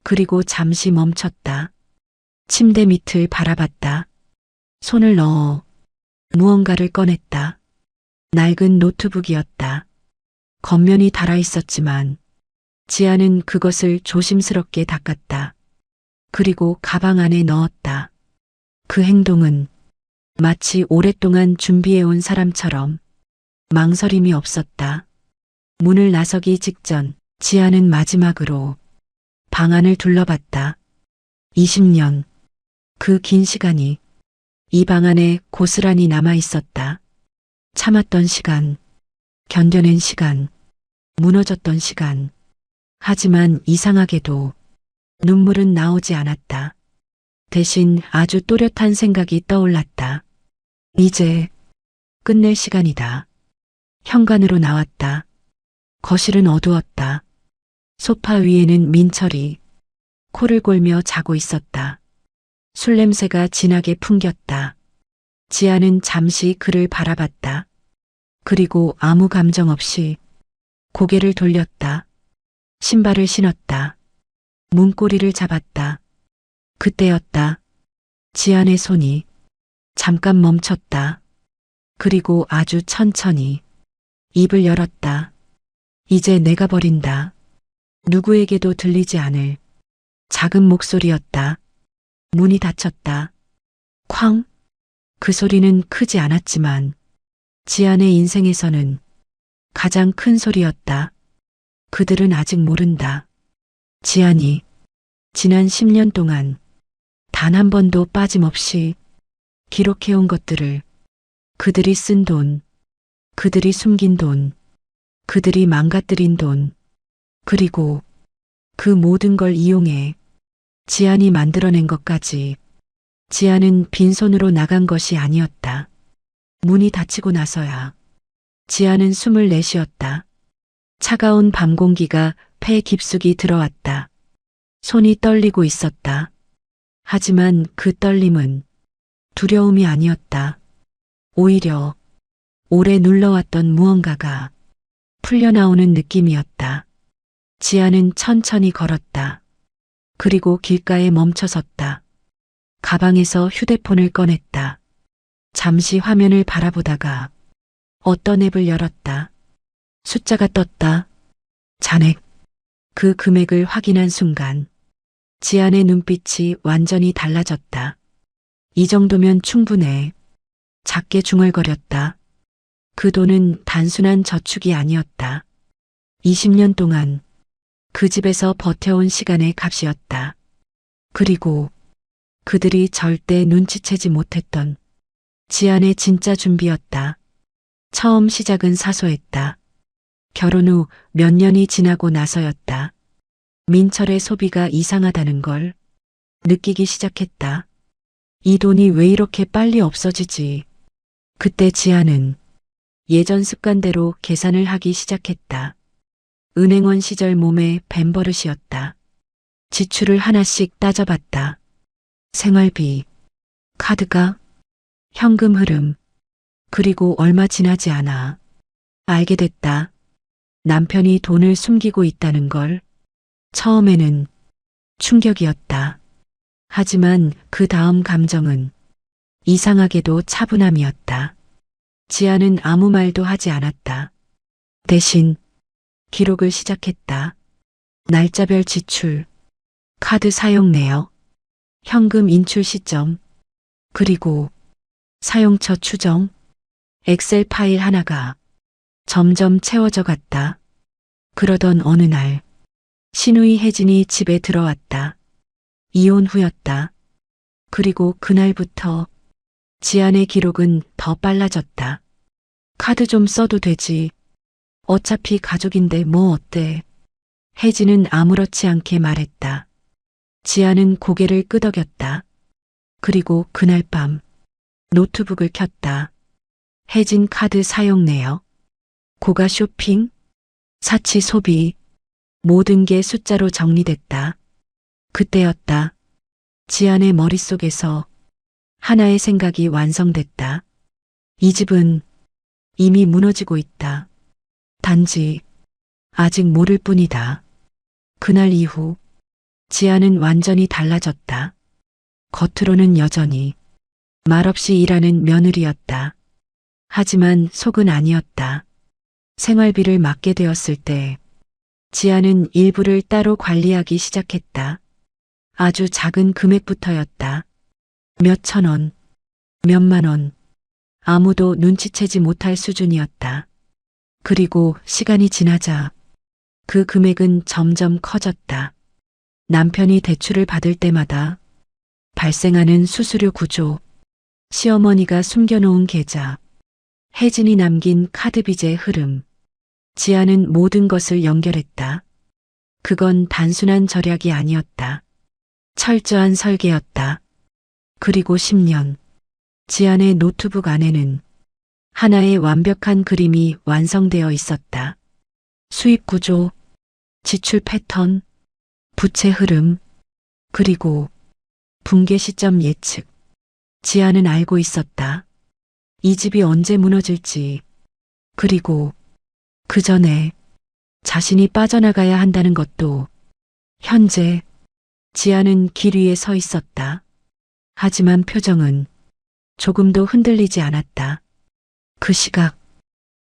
[SPEAKER 2] 그리고 잠시 멈췄다. 침대 밑을 바라봤다. 손을 넣어 무언가를 꺼냈다. 낡은 노트북이었다. 겉면이 닳아 있었지만 지아는 그것을 조심스럽게 닦았다. 그리고 가방 안에 넣었다. 그 행동은 마치 오랫동안 준비해온 사람처럼 망설임이 없었다. 문을 나서기 직전 지아는 마지막으로 방 안을 둘러봤다. 20년, 그 긴 시간이 이 방 안에 고스란히 남아 있었다. 참았던 시간, 견뎌낸 시간, 무너졌던 시간. 하지만 이상하게도 눈물은 나오지 않았다. 대신 아주 또렷한 생각이 떠올랐다. 이제 끝낼 시간이다. 현관으로 나왔다. 거실은 어두웠다. 소파 위에는 민철이 코를 골며 자고 있었다. 술 냄새가 진하게 풍겼다. 지아는 잠시 그를 바라봤다. 그리고 아무 감정 없이 고개를 돌렸다. 신발을 신었다. 문고리를 잡았다. 그때였다. 지안의 손이 잠깐 멈췄다. 그리고 아주 천천히 입을 열었다. 이제 내가 버린다. 누구에게도 들리지 않을 작은 목소리였다. 문이 닫혔다. 쾅! 그 소리는 크지 않았지만 지안의 인생에서는 가장 큰 소리였다. 그들은 아직 모른다. 지안이 지난 10년 동안 단 한 번도 빠짐없이 기록해온 것들을, 그들이 쓴 돈, 그들이 숨긴 돈, 그들이 망가뜨린 돈, 그리고 그 모든 걸 이용해 지안이 만들어낸 것까지. 지안은 빈손으로 나간 것이 아니었다. 문이 닫히고 나서야 지안은 숨을 내쉬었다. 차가운 밤 공기가 폐 깊숙이 들어왔다. 손이 떨리고 있었다. 하지만 그 떨림은 두려움이 아니었다. 오히려 오래 눌러왔던 무언가가 풀려나오는 느낌이었다. 지안은 천천히 걸었다. 그리고 길가에 멈춰섰다. 가방에서 휴대폰을 꺼냈다. 잠시 화면을 바라보다가 어떤 앱을 열었다. 숫자가 떴다. 잔액. 그 금액을 확인한 순간 지안의 눈빛이 완전히 달라졌다. 이 정도면 충분해. 작게 중얼거렸다. 그 돈은 단순한 저축이 아니었다. 20년 동안 그 집에서 버텨온 시간의 값이었다. 그리고 그들이 절대 눈치채지 못했던 지안의 진짜 준비였다. 처음 시작은 사소했다. 결혼 후 몇 년이 지나고 나서였다. 민철의 소비가 이상하다는 걸 느끼기 시작했다. 이 돈이 왜 이렇게 빨리 없어지지? 그때 지안은 예전 습관대로 계산을 하기 시작했다. 은행원 시절 몸에 밴 버릇이었다. 지출을 하나씩 따져봤다. 생활비, 카드가, 현금 흐름, 그리고 얼마 지나지 않아 알게 됐다. 남편이 돈을 숨기고 있다는 걸. 처음에는 충격이었다. 하지만 그 다음 감정은 이상하게도 차분함이었다. 지안은 아무 말도 하지 않았다. 대신 기록을 시작했다. 날짜별 지출, 카드 사용 내역, 현금 인출 시점, 그리고 사용처 추정. 엑셀 파일 하나가 점점 채워져 갔다. 그러던 어느 날 시누이 혜진이 집에 들어왔다. 이혼 후였다. 그리고 그날부터 지안의 기록은 더 빨라졌다. 카드 좀 써도 되지. 어차피 가족인데 뭐 어때? 혜진은 아무렇지 않게 말했다. 지안은 고개를 끄덕였다. 그리고 그날 밤 노트북을 켰다. 혜진 카드 사용 내역, 고가 쇼핑, 사치 소비, 모든 게 숫자로 정리됐다. 그때였다. 지안의 머릿속에서 하나의 생각이 완성됐다. 이 집은 이미 무너지고 있다. 단지 아직 모를 뿐이다. 그날 이후 지안은 완전히 달라졌다. 겉으로는 여전히 말없이 일하는 며느리였다. 하지만 속은 아니었다. 생활비를 맡게 되었을 때 지안은 일부를 따로 관리하기 시작했다. 아주 작은 금액부터였다. 몇천 원, 몇만 원, 아무도 눈치채지 못할 수준이었다. 그리고 시간이 지나자 그 금액은 점점 커졌다. 남편이 대출을 받을 때마다 발생하는 수수료 구조, 시어머니가 숨겨놓은 계좌, 혜진이 남긴 카드 빚의 흐름. 지안은 모든 것을 연결했다. 그건 단순한 절약이 아니었다. 철저한 설계였다. 그리고 10년, 지안의 노트북 안에는 하나의 완벽한 그림이 완성되어 있었다. 수입 구조, 지출 패턴, 부채 흐름, 그리고 붕괴 시점 예측. 지안은 알고 있었다. 이 집이 언제 무너질지, 그리고 그 전에 자신이 빠져나가야 한다는 것도. 현재 지안은 길 위에 서 있었다. 하지만 표정은 조금도 흔들리지 않았다. 그 시각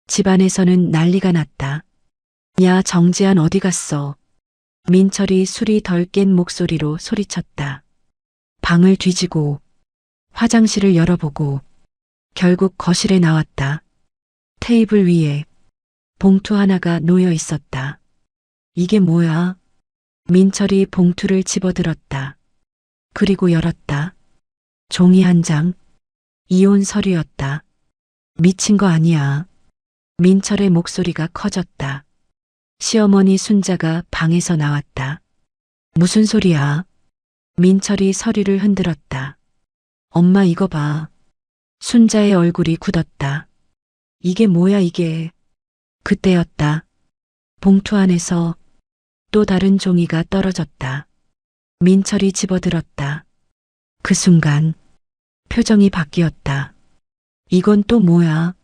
[SPEAKER 2] 집안에서는 난리가 났다. 야, 정지안 어디 갔어? 민철이 술이 덜 깬 목소리로 소리쳤다. 방을 뒤지고 화장실을 열어보고 결국 거실에 나왔다. 테이블 위에 봉투 하나가 놓여 있었다. 이게 뭐야? 민철이 봉투를 집어들었다. 그리고 열었다. 종이 한 장. 이혼 서류였다. 미친 거 아니야. 민철의 목소리가 커졌다. 시어머니 순자가 방에서 나왔다. 무슨 소리야? 민철이 서류를 흔들었다. 엄마 이거 봐. 순자의 얼굴이 굳었다. 이게 뭐야 이게. 그때였다. 봉투 안에서 또 다른 종이가 떨어졌다. 민철이 집어들었다. 그 순간 표정이 바뀌었다. 이건 또 뭐야?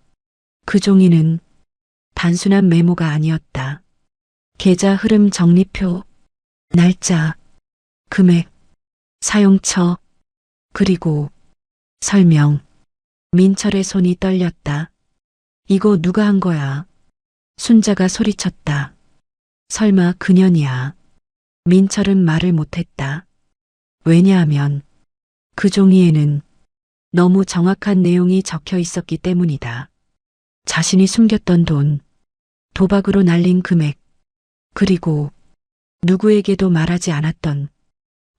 [SPEAKER 2] 그 종이는 단순한 메모가 아니었다. 계좌 흐름 정리표, 날짜, 금액, 사용처, 그리고 설명. 민철의 손이 떨렸다. 이거 누가 한 거야? 순자가 소리쳤다. 설마 그년이야. 민철은 말을 못했다. 왜냐하면 그 종이에는 너무 정확한 내용이 적혀 있었기 때문이다. 자신이 숨겼던 돈, 도박으로 날린 금액, 그리고 누구에게도 말하지 않았던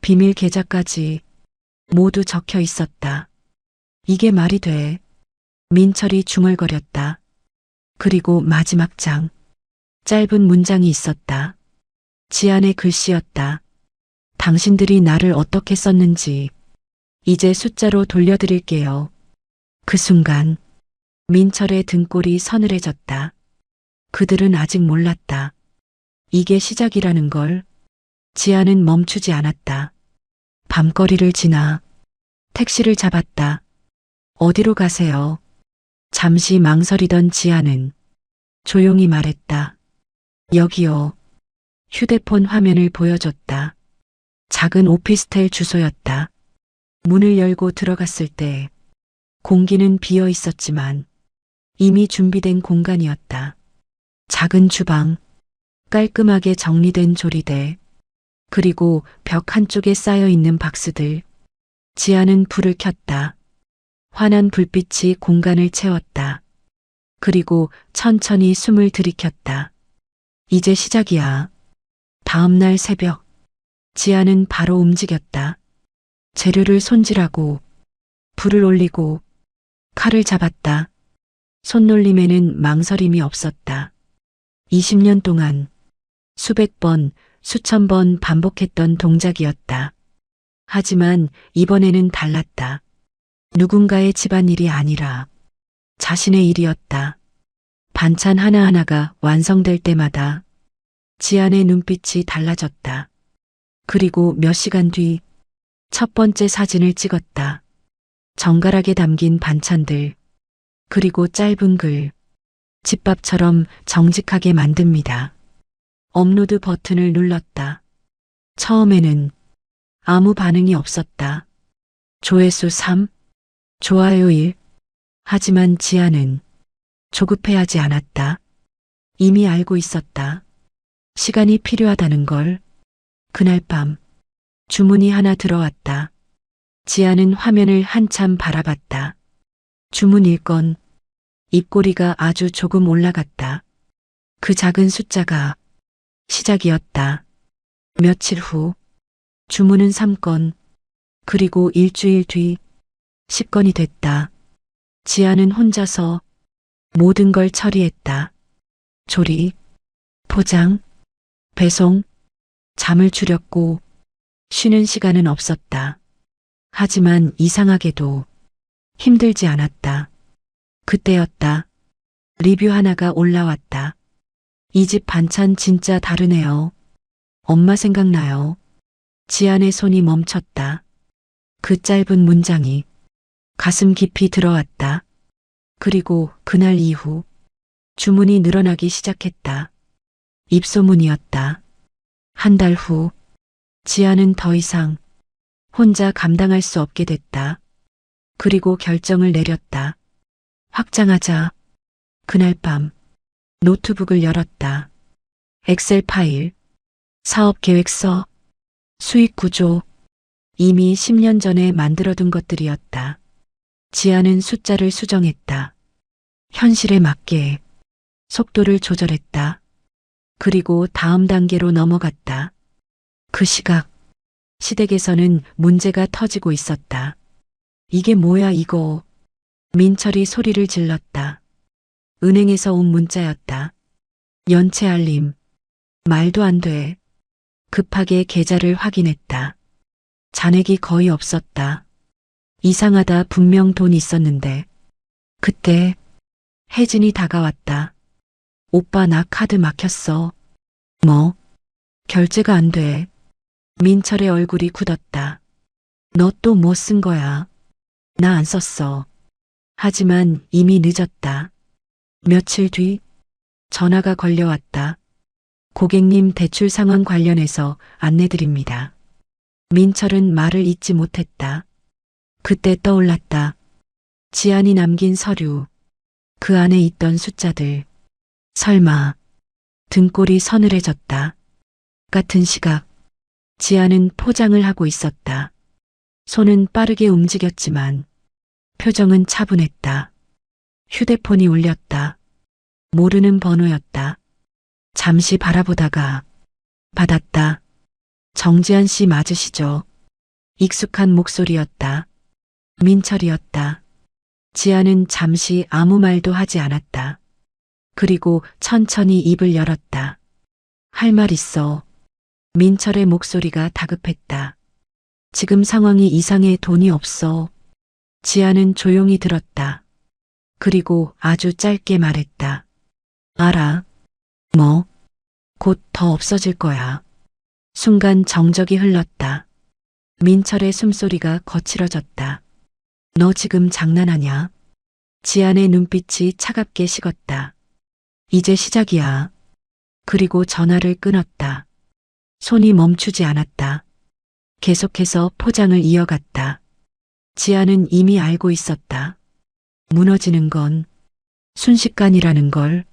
[SPEAKER 2] 비밀 계좌까지 모두 적혀 있었다. 이게 말이 돼. 민철이 중얼거렸다. 그리고 마지막 장. 짧은 문장이 있었다. 지안의 글씨였다. 당신들이 나를 어떻게 썼는지 이제 숫자로 돌려드릴게요. 그 순간 민철의 등골이 서늘해졌다. 그들은 아직 몰랐다. 이게 시작이라는 걸. 지안은 멈추지 않았다. 밤거리를 지나 택시를 잡았다. 어디로 가세요? 잠시 망설이던 지안은 조용히 말했다. 여기요. 휴대폰 화면을 보여줬다. 작은 오피스텔 주소였다. 문을 열고 들어갔을 때 공기는 비어 있었지만 이미 준비된 공간이었다. 작은 주방, 깔끔하게 정리된 조리대, 그리고 벽 한쪽에 쌓여 있는 박스들. 지안은 불을 켰다. 환한 불빛이 공간을 채웠다. 그리고 천천히 숨을 들이켰다. 이제 시작이야. 다음 날 새벽, 지안은 바로 움직였다. 재료를 손질하고 불을 올리고 칼을 잡았다. 손놀림에는 망설임이 없었다. 20년 동안 수백 번, 수천 번 반복했던 동작이었다. 하지만 이번에는 달랐다. 누군가의 집안일이 아니라 자신의 일이었다. 반찬 하나하나가 완성될 때마다 지안의 눈빛이 달라졌다. 그리고 몇 시간 뒤 첫 번째 사진을 찍었다. 정갈하게 담긴 반찬들, 그리고 짧은 글. 집밥처럼 정직하게 만듭니다. 업로드 버튼을 눌렀다. 처음에는 아무 반응이 없었다. 조회수 3, 좋아요 1. 하지만 지안은 조급해하지 않았다. 이미 알고 있었다. 시간이 필요하다는 걸. 그날 밤 주문이 하나 들어왔다. 지안은 화면을 한참 바라봤다. 주문 1건. 입꼬리가 아주 조금 올라갔다. 그 작은 숫자가 시작이었다. 며칠 후 주문은 3건, 그리고 일주일 뒤 10건이 됐다. 지안은 혼자서 모든 걸 처리했다. 조리, 포장, 배송, 잠을 줄였고 쉬는 시간은 없었다. 하지만 이상하게도 힘들지 않았다. 그때였다. 리뷰 하나가 올라왔다. 이 집 반찬 진짜 다르네요. 엄마 생각나요. 지안의 손이 멈췄다. 그 짧은 문장이 가슴 깊이 들어왔다. 그리고 그날 이후 주문이 늘어나기 시작했다. 입소문이었다. 한 달 후 지안은 더 이상 혼자 감당할 수 없게 됐다. 그리고 결정을 내렸다. 확장하자. 그날 밤 노트북을 열었다. 엑셀 파일, 사업 계획서, 수익 구조, 이미 10년 전에 만들어둔 것들이었다. 지안은 숫자를 수정했다. 현실에 맞게 속도를 조절했다. 그리고 다음 단계로 넘어갔다. 그 시각 시댁에서는 문제가 터지고 있었다. 이게 뭐야 이거. 민철이 소리를 질렀다. 은행에서 온 문자였다. 연체 알림. 말도 안 돼. 급하게 계좌를 확인했다. 잔액이 거의 없었다. 이상하다. 분명 돈 있었는데. 그때 혜진이 다가왔다. 오빠 나 카드 막혔어. 뭐? 결제가 안 돼. 민철의 얼굴이 굳었다. 너 또 뭐 쓴 거야? 나 안 썼어. 하지만 이미 늦었다. 며칠 뒤 전화가 걸려왔다. 고객님 대출 상황 관련해서 안내드립니다. 민철은 말을 잇지 못했다. 그때 떠올랐다. 지안이 남긴 서류. 그 안에 있던 숫자들. 설마 등골이 서늘해졌다. 같은 시각 지안은 포장을 하고 있었다. 손은 빠르게 움직였지만 표정은 차분했다. 휴대폰이 울렸다. 모르는 번호였다. 잠시 바라보다가 받았다. 정지한 씨 맞으시죠? 익숙한 목소리였다. 민철이었다. 지아는 잠시 아무 말도 하지 않았다. 그리고 천천히 입을 열었다. 할 말 있어. 민철의 목소리가 다급했다. 지금 상황이 이상해. 돈이 없어. 지아는 조용히 들었다. 그리고 아주 짧게 말했다. 알아. 뭐? 곧 더 없어질 거야. 순간 정적이 흘렀다. 민철의 숨소리가 거칠어졌다. 너 지금 장난하냐? 지안의 눈빛이 차갑게 식었다. 이제 시작이야. 그리고 전화를 끊었다. 손이 멈추지 않았다. 계속해서 포장을 이어갔다. 지아는 이미 알고 있었다. 무너지는 건 순식간이라는 걸.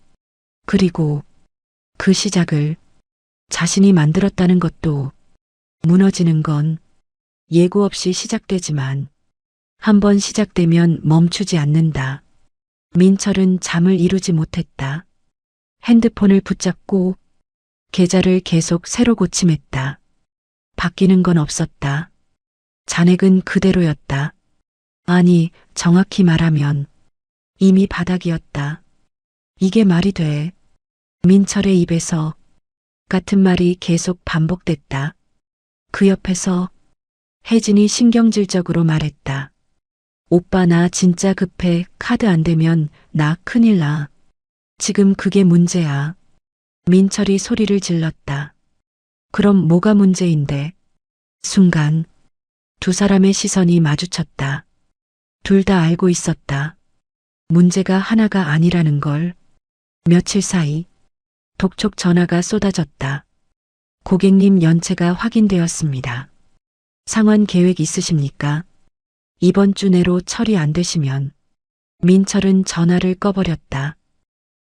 [SPEAKER 2] 그리고 그 시작을 자신이 만들었다는 것도. 무너지는 건 예고 없이 시작되지만 한번 시작되면 멈추지 않는다. 민철은 잠을 이루지 못했다. 핸드폰을 붙잡고 계좌를 계속 새로 고침했다. 바뀌는 건 없었다. 잔액은 그대로였다. 아니, 정확히 말하면 이미 바닥이었다. 이게 말이 돼. 민철의 입에서 같은 말이 계속 반복됐다. 그 옆에서 혜진이 신경질적으로 말했다. 오빠 나 진짜 급해. 카드 안 되면 나 큰일 나. 지금 그게 문제야. 민철이 소리를 질렀다. 그럼 뭐가 문제인데? 순간 두 사람의 시선이 마주쳤다. 둘 다 알고 있었다. 문제가 하나가 아니라는 걸. 며칠 사이 독촉 전화가 쏟아졌다. 고객님 연체가 확인되었습니다. 상환 계획 있으십니까? 이번 주 내로 처리 안 되시면. 민철은 전화를 꺼버렸다.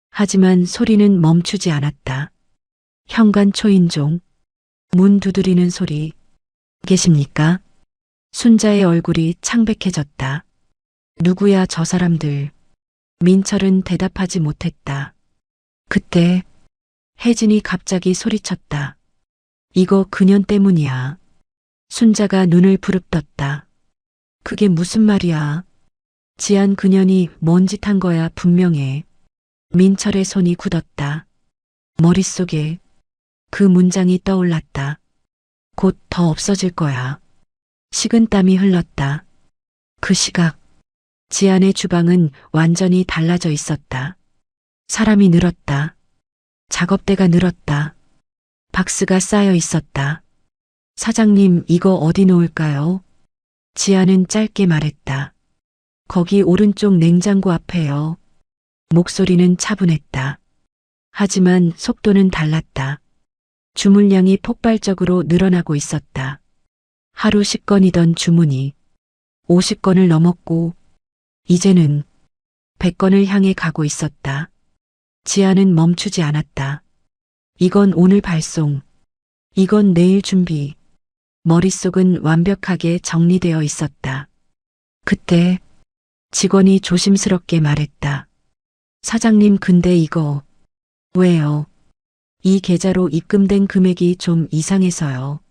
[SPEAKER 2] 하지만 소리는 멈추지 않았다. 현관 초인종, 문 두드리는 소리. 계십니까? 순자의 얼굴이 창백해졌다. 누구야 저 사람들. 민철은 대답하지 못했다. 그때 혜진이 갑자기 소리쳤다. 이거 그년 때문이야. 순자가 눈을 부릅떴다. 그게 무슨 말이야? 지안 그년이 뭔 짓 한 거야 분명해. 민철의 손이 굳었다. 머릿속에 그 문장이 떠올랐다. 곧 더 없어질 거야. 식은땀이 흘렀다. 그 시각 지안의 주방은 완전히 달라져 있었다. 사람이 늘었다. 작업대가 늘었다. 박스가 쌓여 있었다. 사장님 이거 어디 놓을까요? 지안은 짧게 말했다. 거기 오른쪽 냉장고 앞에요. 목소리는 차분했다. 하지만 속도는 달랐다. 주문량이 폭발적으로 늘어나고 있었다. 하루 10건이던 주문이 50건을 넘었고 이제는 100건을 향해 가고 있었다. 지아는 멈추지 않았다. 이건 오늘 발송. 이건 내일 준비. 머릿속은 완벽하게 정리되어 있었다. 그때 직원이 조심스럽게 말했다. 사장님 근데 이거 왜요? 이 계좌로 입금된 금액이 좀 이상해서요.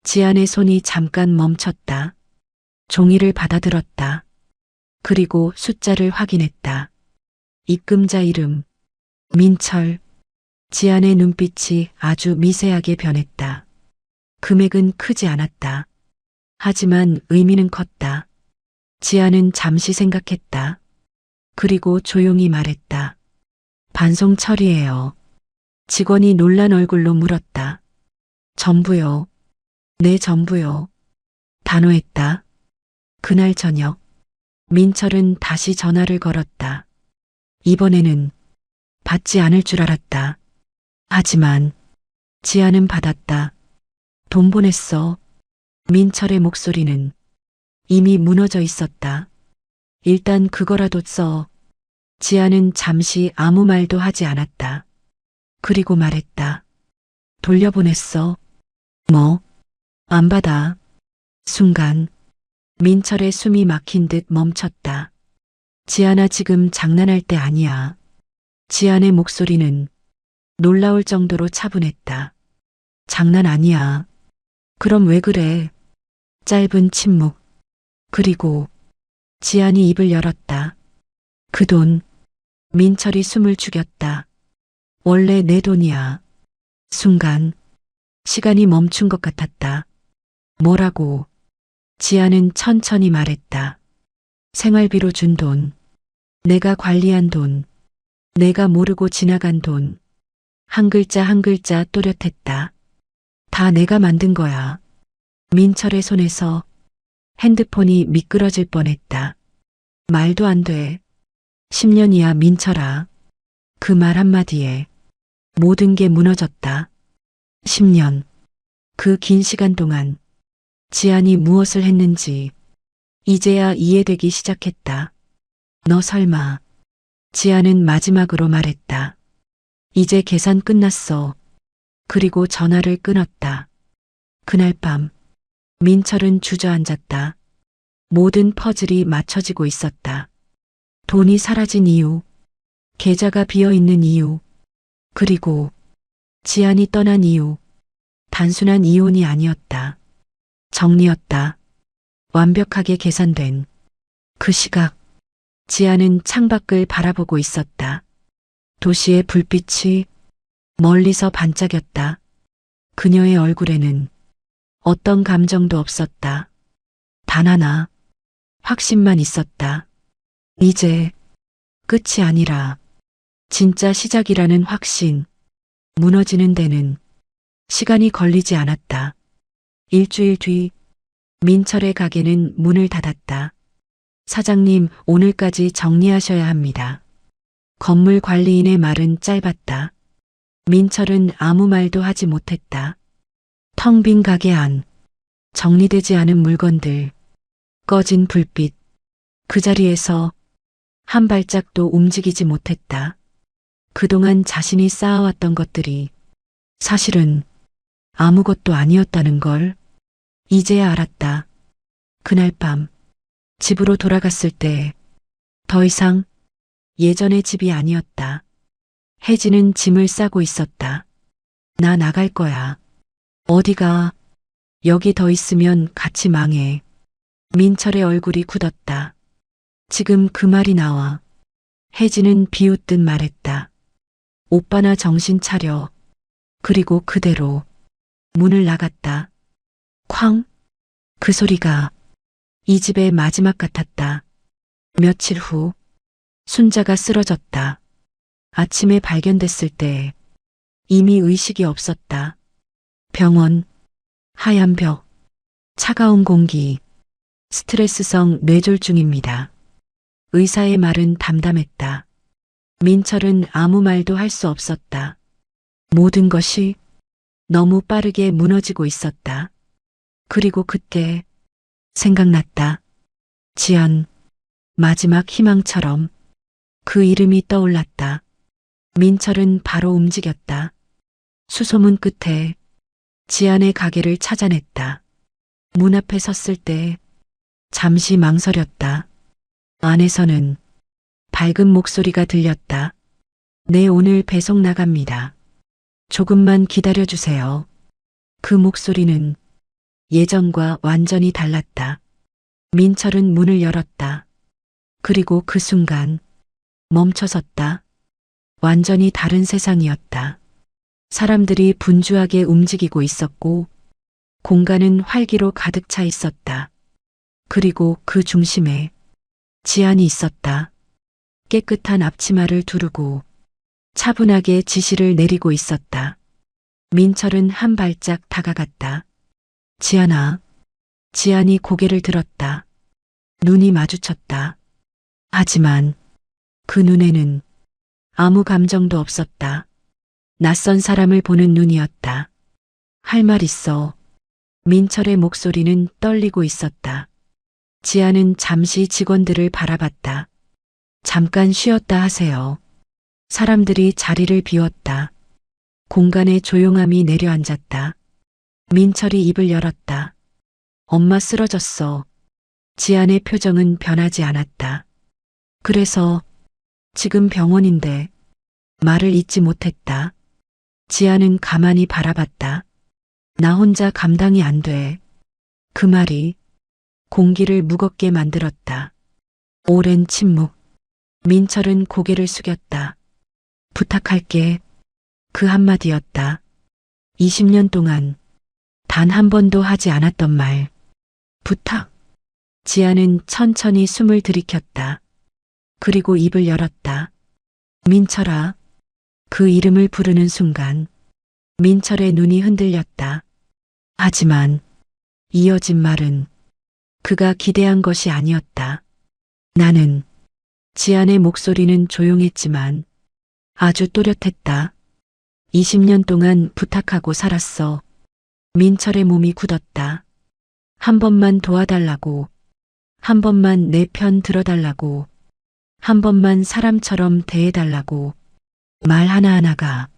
[SPEAKER 2] 지안의 손이 잠깐 멈췄다. 종이를 받아들었다. 그리고 숫자를 확인했다. 입금자 이름 민철. 지안의 눈빛이 아주 미세하게 변했다. 금액은 크지 않았다. 하지만 의미는 컸다. 지안은 잠시 생각했다. 그리고 조용히 말했다. 반송 처리해요. 직원이 놀란 얼굴로 물었다. 전부요. 네, 전부요. 단호했다. 그날 저녁 민철은 다시 전화를 걸었다. 이번에는 받지 않을 줄 알았다. 하지만 지안은 받았다. 돈 보냈어. 민철의 목소리는 이미 무너져 있었다. 일단 그거라도 써. 지안은 잠시 아무 말도 하지 않았다. 그리고 말했다. 돌려보냈어. 뭐? 안 받아. 순간 민철의 숨이 막힌 듯 멈췄다. 지안아, 지금 장난할 때 아니야. 지안의 목소리는 놀라울 정도로 차분했다. 장난 아니야. 그럼 왜 그래? 짧은 침묵. 그리고 지안이 입을 열었다. 그 돈. 민철이 숨을 죽였다. 원래 내 돈이야. 순간 시간이 멈춘 것 같았다. 뭐라고? 지안은 천천히 말했다. 생활비로 준 돈. 내가 관리한 돈. 내가 모르고 지나간 돈. 한 글자 한 글자 또렷했다. 다 내가 만든 거야. 민철의 손에서 핸드폰이 미끄러질 뻔했다. 말도 안 돼. 10년이야, 민철아. 그 말 한마디에 모든 게 무너졌다. 10년. 그 긴 시간 동안 지안이 무엇을 했는지 이제야 이해되기 시작했다. 너 설마. 지안은 마지막으로 말했다. 이제 계산 끝났어. 그리고 전화를 끊었다. 그날 밤 민철은 주저앉았다. 모든 퍼즐이 맞춰지고 있었다. 돈이 사라진 이유, 계좌가 비어있는 이유, 그리고 지안이 떠난 이유. 단순한 이혼이 아니었다. 정리였다. 완벽하게 계산된. 그 시각 지안은 창밖을 바라보고 있었다. 도시의 불빛이 멀리서 반짝였다. 그녀의 얼굴에는 어떤 감정도 없었다. 단 하나, 확신만 있었다. 이제 끝이 아니라 진짜 시작이라는 확신. 무너지는 데는 시간이 걸리지 않았다. 일주일 뒤 민철의 가게는 문을 닫았다. 사장님, 오늘까지 정리하셔야 합니다. 건물 관리인의 말은 짧았다. 민철은 아무 말도 하지 못했다. 텅 빈 가게 안, 정리되지 않은 물건들, 꺼진 불빛. 그 자리에서 한 발짝도 움직이지 못했다. 그동안 자신이 쌓아왔던 것들이 사실은 아무것도 아니었다는 걸 이제야 알았다. 그날 밤 집으로 돌아갔을 때 더 이상 예전의 집이 아니었다. 혜진은 짐을 싸고 있었다. 나 나갈 거야. 어디가? 여기 더 있으면 같이 망해. 민철의 얼굴이 굳었다. 지금 그 말이 나와. 혜진은 비웃듯 말했다. 오빠나 정신 차려. 그리고 그대로 문을 나갔다. 쾅! 그 소리가 이 집의 마지막 같았다. 며칠 후 순자가 쓰러졌다. 아침에 발견됐을 때 이미 의식이 없었다. 병원, 하얀 벽, 차가운 공기, 스트레스성 뇌졸중입니다. 의사의 말은 담담했다. 민철은 아무 말도 할 수 없었다. 모든 것이 너무 빠르게 무너지고 있었다. 그리고 그때 생각났다. 지안, 마지막 희망처럼 그 이름이 떠올랐다. 민철은 바로 움직였다. 수소문 끝에 지안의 가게를 찾아냈다. 문 앞에 섰을 때 잠시 망설였다. 안에서는 밝은 목소리가 들렸다. 네, 오늘 배송 나갑니다. 조금만 기다려주세요. 그 목소리는 예전과 완전히 달랐다. 민철은 문을 열었다. 그리고 그 순간 멈춰섰다. 완전히 다른 세상이었다. 사람들이 분주하게 움직이고 있었고 공간은 활기로 가득 차 있었다. 그리고 그 중심에 지안이 있었다. 깨끗한 앞치마를 두르고 차분하게 지시를 내리고 있었다. 민철은 한 발짝 다가갔다. 지안아. 지안이 고개를 들었다. 눈이 마주쳤다. 하지만 그 눈에는 아무 감정도 없었다. 낯선 사람을 보는 눈이었다. 할 말 있어. 민철의 목소리는 떨리고 있었다. 지안은 잠시 직원들을 바라봤다. 잠깐 쉬었다 하세요. 사람들이 자리를 비웠다. 공간에 조용함이 내려앉았다. 민철이 입을 열었다. 엄마 쓰러졌어. 지안의 표정은 변하지 않았다. 그래서 지금 병원인데 말을 잇지 못했다. 지안은 가만히 바라봤다. 나 혼자 감당이 안 돼. 그 말이 공기를 무겁게 만들었다. 오랜 침묵. 민철은 고개를 숙였다. 부탁할게. 그 한마디였다. 20년 동안 단 한 번도 하지 않았던 말. 부탁. 지안은 천천히 숨을 들이켰다. 그리고 입을 열었다. 민철아. 그 이름을 부르는 순간 민철의 눈이 흔들렸다. 하지만 이어진 말은 그가 기대한 것이 아니었다. 나는. 지안의 목소리는 조용했지만 아주 또렷했다. 20년 동안 부탁하고 살았어. 민철의 몸이 굳었다. 한 번만 도와달라고. 한 번만 내 편 들어달라고. 한 번만 사람처럼 대해달라고. 말 하나하나가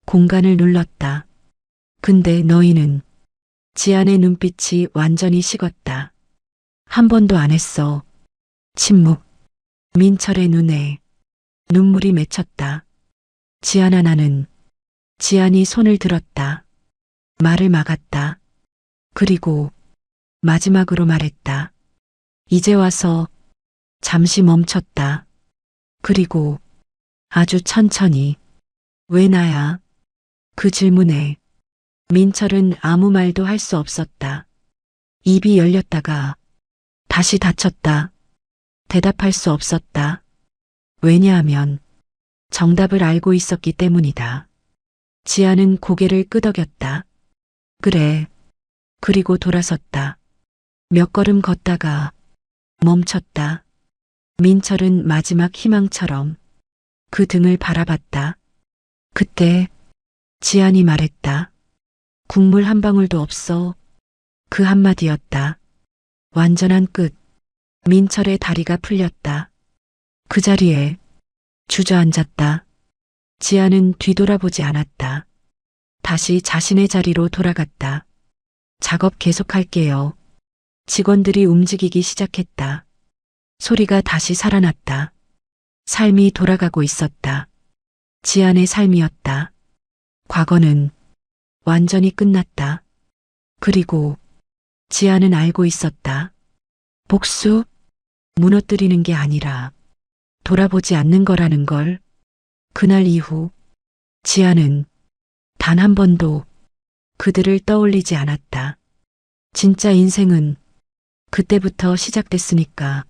[SPEAKER 2] 공간을 눌렀다. 근데 너희는. 지안의 눈빛이 완전히 식었다. 한 번도 안 했어. 침묵. 민철의 눈에 눈물이 맺혔다. 지안아 나는. 지안이 손을 들었다. 말을 막았다. 그리고 마지막으로 말했다. 이제 와서. 잠시 멈췄다. 그리고 아주 천천히. 왜 나야? 그 질문에 민철은 아무 말도 할 수 없었다. 입이 열렸다가 다시 닫혔다. 대답할 수 없었다. 왜냐하면 정답을 알고 있었기 때문이다. 지안은 고개를 끄덕였다. 그래. 그리고 돌아섰다. 몇 걸음 걷다가 멈췄다. 민철은 마지막 희망처럼 그 등을 바라봤다. 그때 지안이 말했다. 국물 한 방울도 없어. 그 한마디였다. 완전한 끝. 민철의 다리가 풀렸다. 그 자리에 주저앉았다. 지안은 뒤돌아보지 않았다. 다시 자신의 자리로 돌아갔다. 작업 계속할게요. 직원들이 움직이기 시작했다. 소리가 다시 살아났다. 삶이 돌아가고 있었다. 지안의 삶이었다. 과거는 완전히 끝났다. 그리고 지안은 알고 있었다. 복수? 무너뜨리는 게 아니라 돌아보지 않는 거라는 걸. 그날 이후 지안은 단 한 번도 그들을 떠올리지 않았다. 진짜 인생은 그때부터 시작됐으니까.